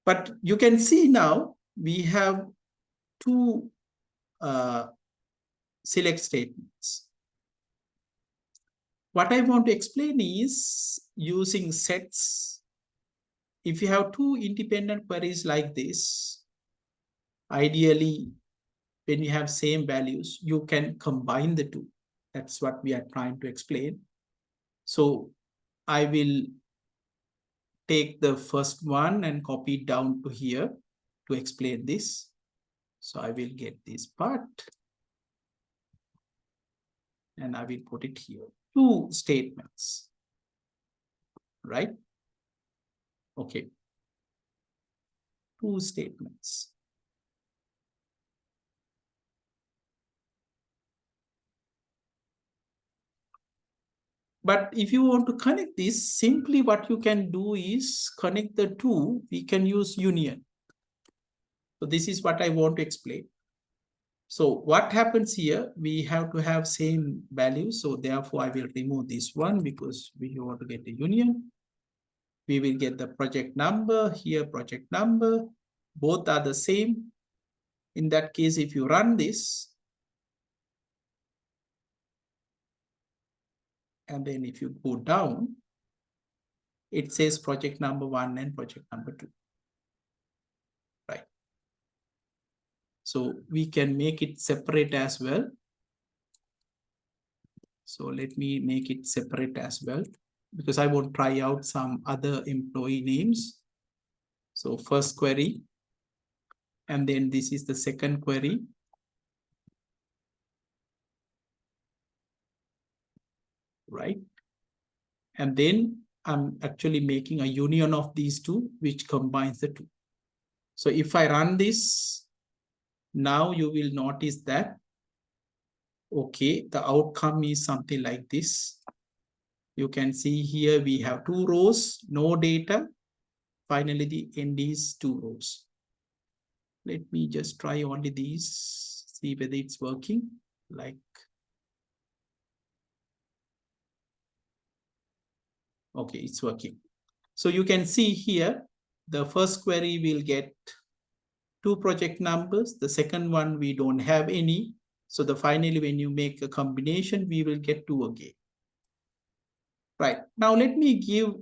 But you can see now we have two select statements. What I want to explain is using sets if you have two independent queries like this, ideally, when you have same values, you can combine the two. That's what we are trying to explain. So I will take the first one and copy it down to here to explain this. So I will get this part and I will put it here. Two statements, right? Okay. Two statements. But if you want to connect this, simply what you can do is connect the two. We can use union. So this is what I want to explain. So what happens here, we have to have same value. So therefore I will remove this one because we want to get the union. We will get the project number here, project number, both are the same. In that case, if you run this, and then if you go down, it says project number 1 and project number 2, right? So we can make it separate as well. So let me make it separate as well, because I want to try out some other employee names. So first query, and then this is the second query. Right? And then I'm actually making a union of these two, which combines the two. So if I run this, now you will notice that, okay, the outcome is something like this. You can see here we have 2 rows, no data. Finally, the end is 2 rows. Let me just try only these, see whether it's working. Like, okay, it's working. So you can see here, the first query will get 2 project numbers. The second one, we don't have any. So finally, when you make a combination, we will get 2 again. Right. Now, let me give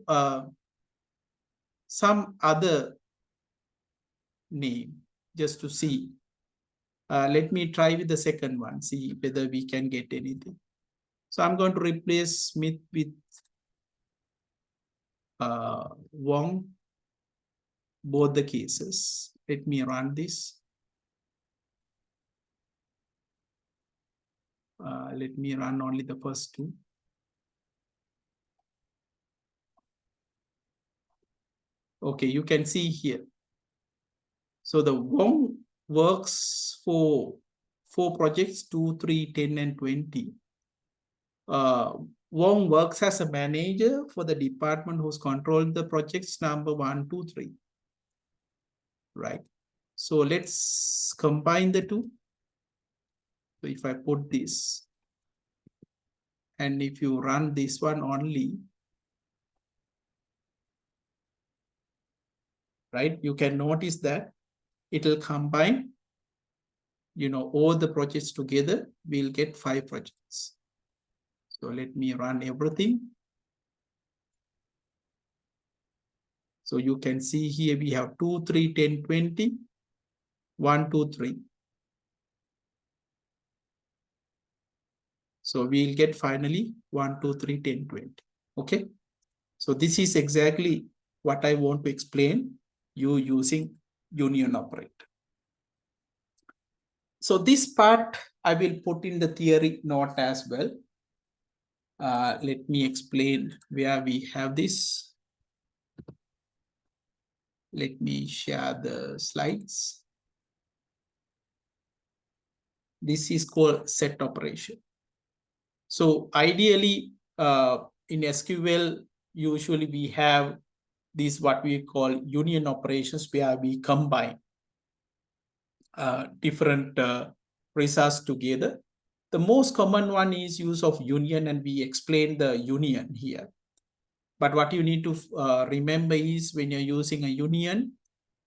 some other name just to see. Let me try with the second one, see whether we can get anything. So I'm going to replace Smith with Wong, both the cases. Let me run this. Let me run only the first 2. Okay, you can see here. So the Wong works for 4 projects, 2, 3, 10, and 20. Wong works as a manager for the department who's controlled the projects number 1, 2, 3. Right. So let's combine the two. So if I put this, and if you run this one only, right, you can notice that it will combine, all the projects together. We'll get 5 projects. So let me run everything. So you can see here we have 2, 3, 10, 20, 1, 2, 3. So we'll get finally 1, 2, 3, 10, 20. Okay. So this is exactly what I want to explain you using union operator. So this part I will put in the theory note as well. Let me explain where we have this. Let me share the slides. This is called set operation. So ideally, in SQL, usually we have this what we call union operations, where we combine different results together. The most common one is use of union, and we explain the union here. But what you need to remember is when you're using a union,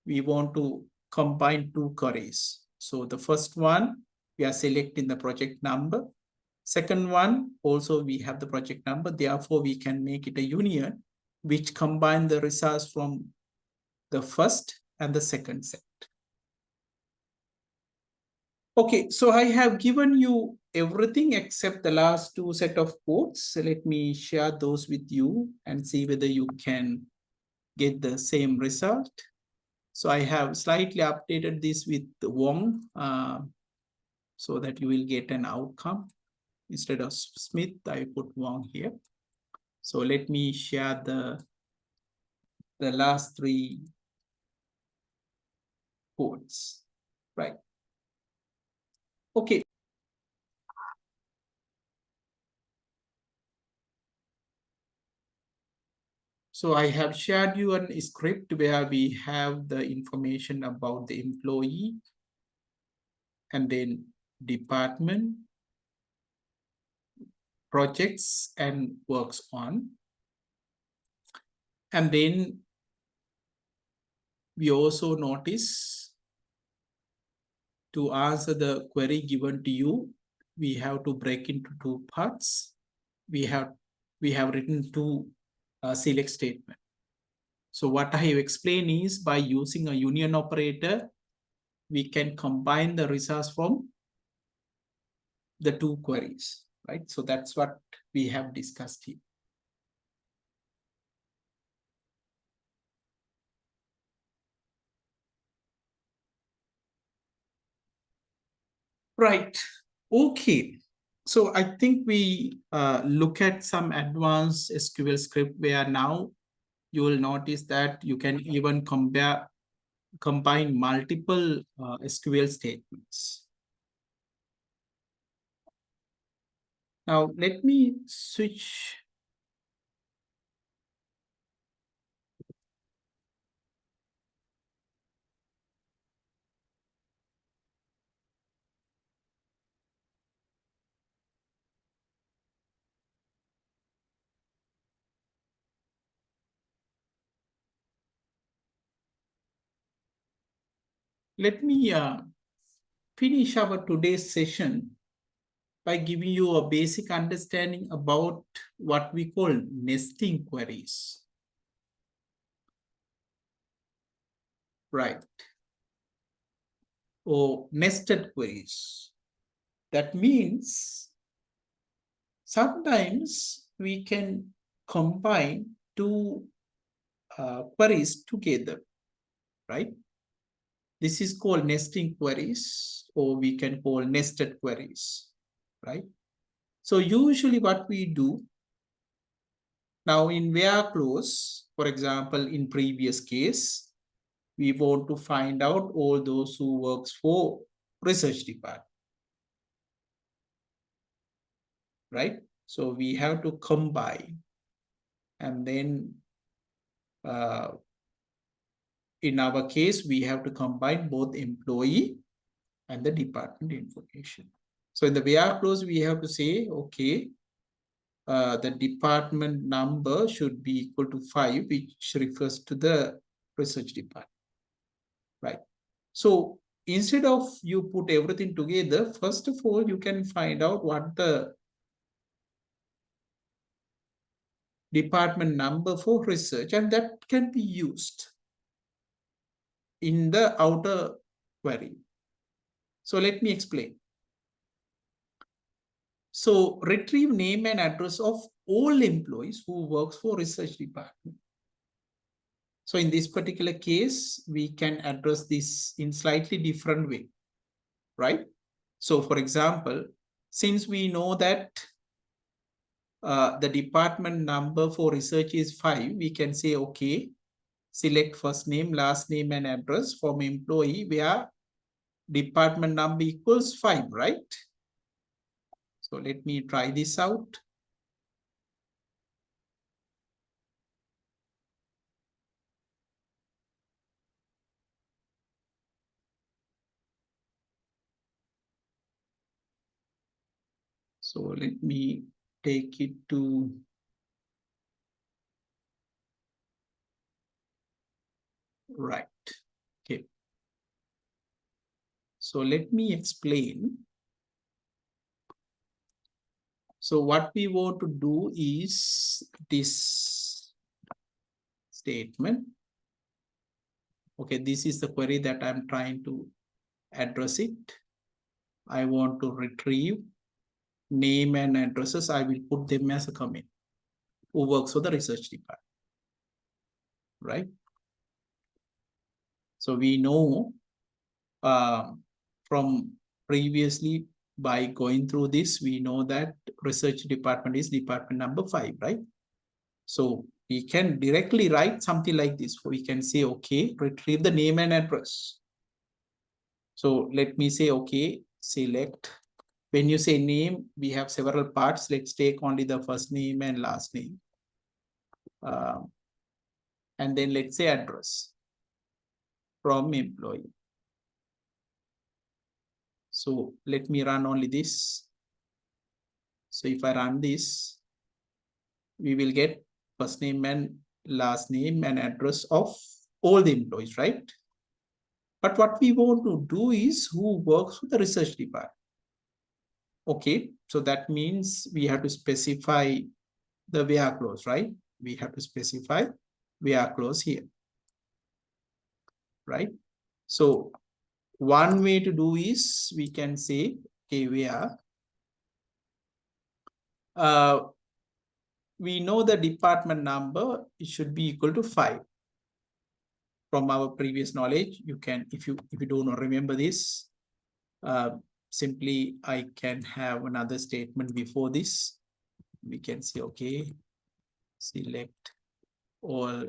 we want to combine 2 queries. So the first one, we are selecting the project number. Second one, also we have the project number. Therefore, we can make it a union, which combine the results from the first and the second set. Okay, so I have given you everything except the last two set of codes. So let me share those with you and see whether you can get the same result. So I have slightly updated this with Wong so that you will get an outcome. Instead of Smith, I put Wong here. So let me share the last three codes, right? Okay. So I have shared you a script where we have the information about the employee and then department, projects and works on. And then we also notice to answer the query given to you, we have to break into two parts. We have written two select statement. So what I have explained is by using a union operator, we can combine the results from the two queries, right? So that's what we have discussed here. Right. Okay. So I think we look at some advanced SQL script where now you will notice that you can even combine multiple SQL statements. Now let me switch. Let me finish our today's session by giving you a basic understanding about what we call nesting queries. Right. Or nested queries. That means sometimes we can combine two queries together, right? This is called nesting queries, or we can call nested queries, right? So usually what we do now in where clause, for example, in previous case, we want to find out all those who works for research department, right? So we have to combine, and then in our case, we have to combine both employee and the department information. So in the where clause, we have to say, okay, the department number should be equal to 5, which refers to the research department, right? So instead of you put everything together, first of all, you can find out what the department number for research, and that can be used in the outer query. So let me explain. So retrieve name and address of all employees who works for research department. So in this particular case, we can address this in slightly different way, right? So for example, since we know that the department number for research is 5, we can say, okay, select first name, last name, and address from employee where department number equals 5, right? So let me try this out. So let me take it to right. Okay. So let me explain. So what we want to do is this statement. Okay, this is the query that I'm trying to address it. I want to retrieve name and addresses. I will put them as a comment. Who works for the research department, right? So we know from previously by going through this, we know that research department is department number 5, right? So we can directly write something like this. We can say, okay, retrieve the name and address. So let me say, okay, select. When you say name, we have several parts. Let's take only the first name and last name. And then let's say address from employee. So let me run only this. So if I run this, we will get first name and last name and address of all the employees, right? But what we want to do is who works with the research department. Okay, so that means we have to specify the where clause, right? We have to specify where clause here, right? So one way to do is we can say, okay, where we know the department number, it should be equal to 5. From our previous knowledge, you can, if you don't remember this, simply I can have another statement before this. We can say, okay, select all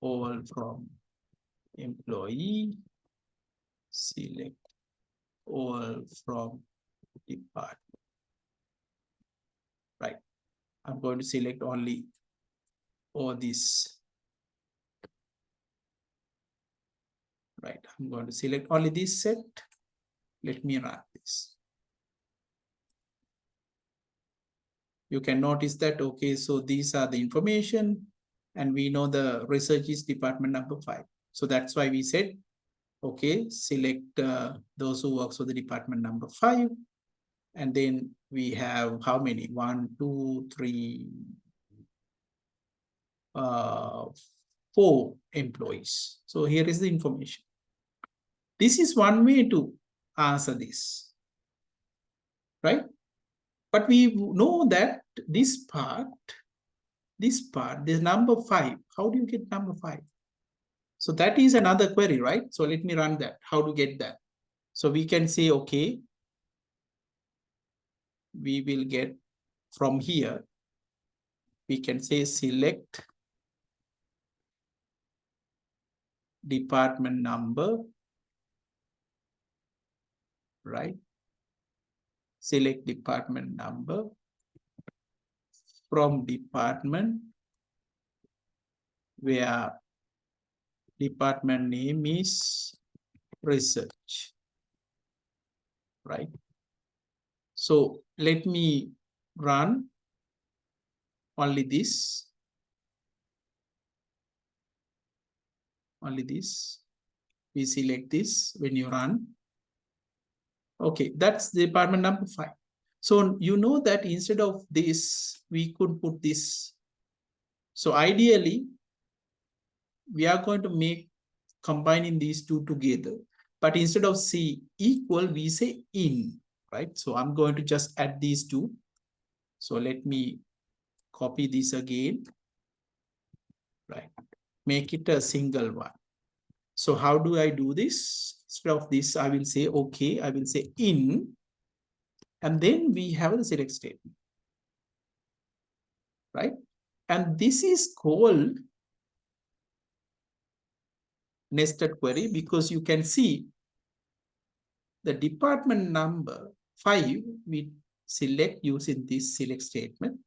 from employee, select all from department, right? I'm going to select only all this, right? I'm going to select only this set. Let me run this. You can notice that, okay, so these are the information and we know the research is department number 5. So that's why we said, okay, select those who works for the department number 5. And then we have how many? 1, 2, 3, 4 employees. So here is the information. This is one way to answer this, right? But we know that this part, this number 5, how do you get number 5? So that is another query, right? So let me run that. How to get that? So we can say, okay, we will get from here, we can say select department number, right? Select department number from department where department name is research, right? So let me run only this, we select this when you run. Okay, that's the department number 5. So you know that instead of this, we could put this. So ideally, we are going to make combining these two together. But instead of C equal, we say in, right? So I'm going to just add these two. So let me copy this again, right? Make it a single one. So how do I do this? Instead of this, I will say, okay, I will say in, and then we have the select statement, right? And this is called nested query because you can see the department number 5, we select using this select statement,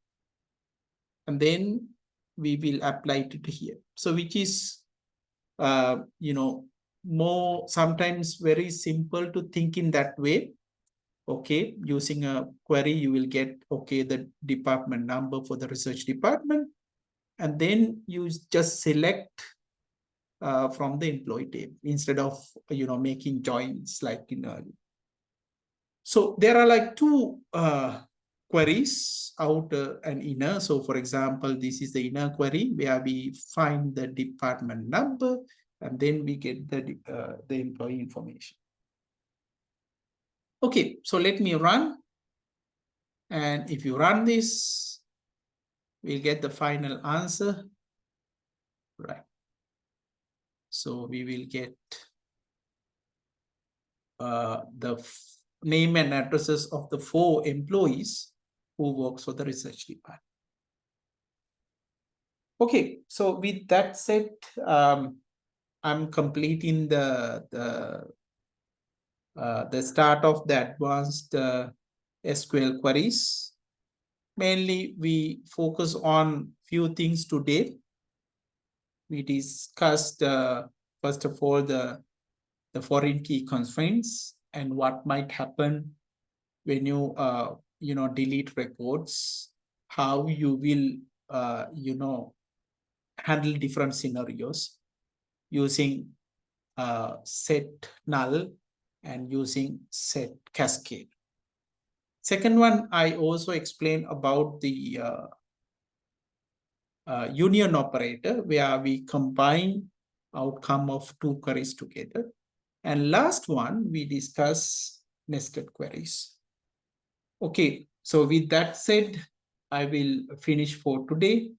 and then we will apply it to here. So which is, more sometimes very simple to think in that way. Okay, using a query, you will get, okay, the department number for the research department, and then you just select from the employee table instead of, making joins like in early. So there are like two queries, outer and inner. So for example, this is the inner query where we find the department number and then we get the employee information. Okay, so let me run. And if you run this, we'll get the final answer. Right. So we will get the name and addresses of the 4 employees who works for the research department. Okay, so with that said, I'm completing the start of the advanced SQL queries. Mainly, we focus on few things today. We discussed first of all the foreign key constraints and what might happen when you delete records, how you will handle different scenarios using set null and using set cascade. Second one, I also explained about the union operator where we combine outcome of 2 queries together. And last one, we discuss nested queries. Okay, so with that said, I will finish for today.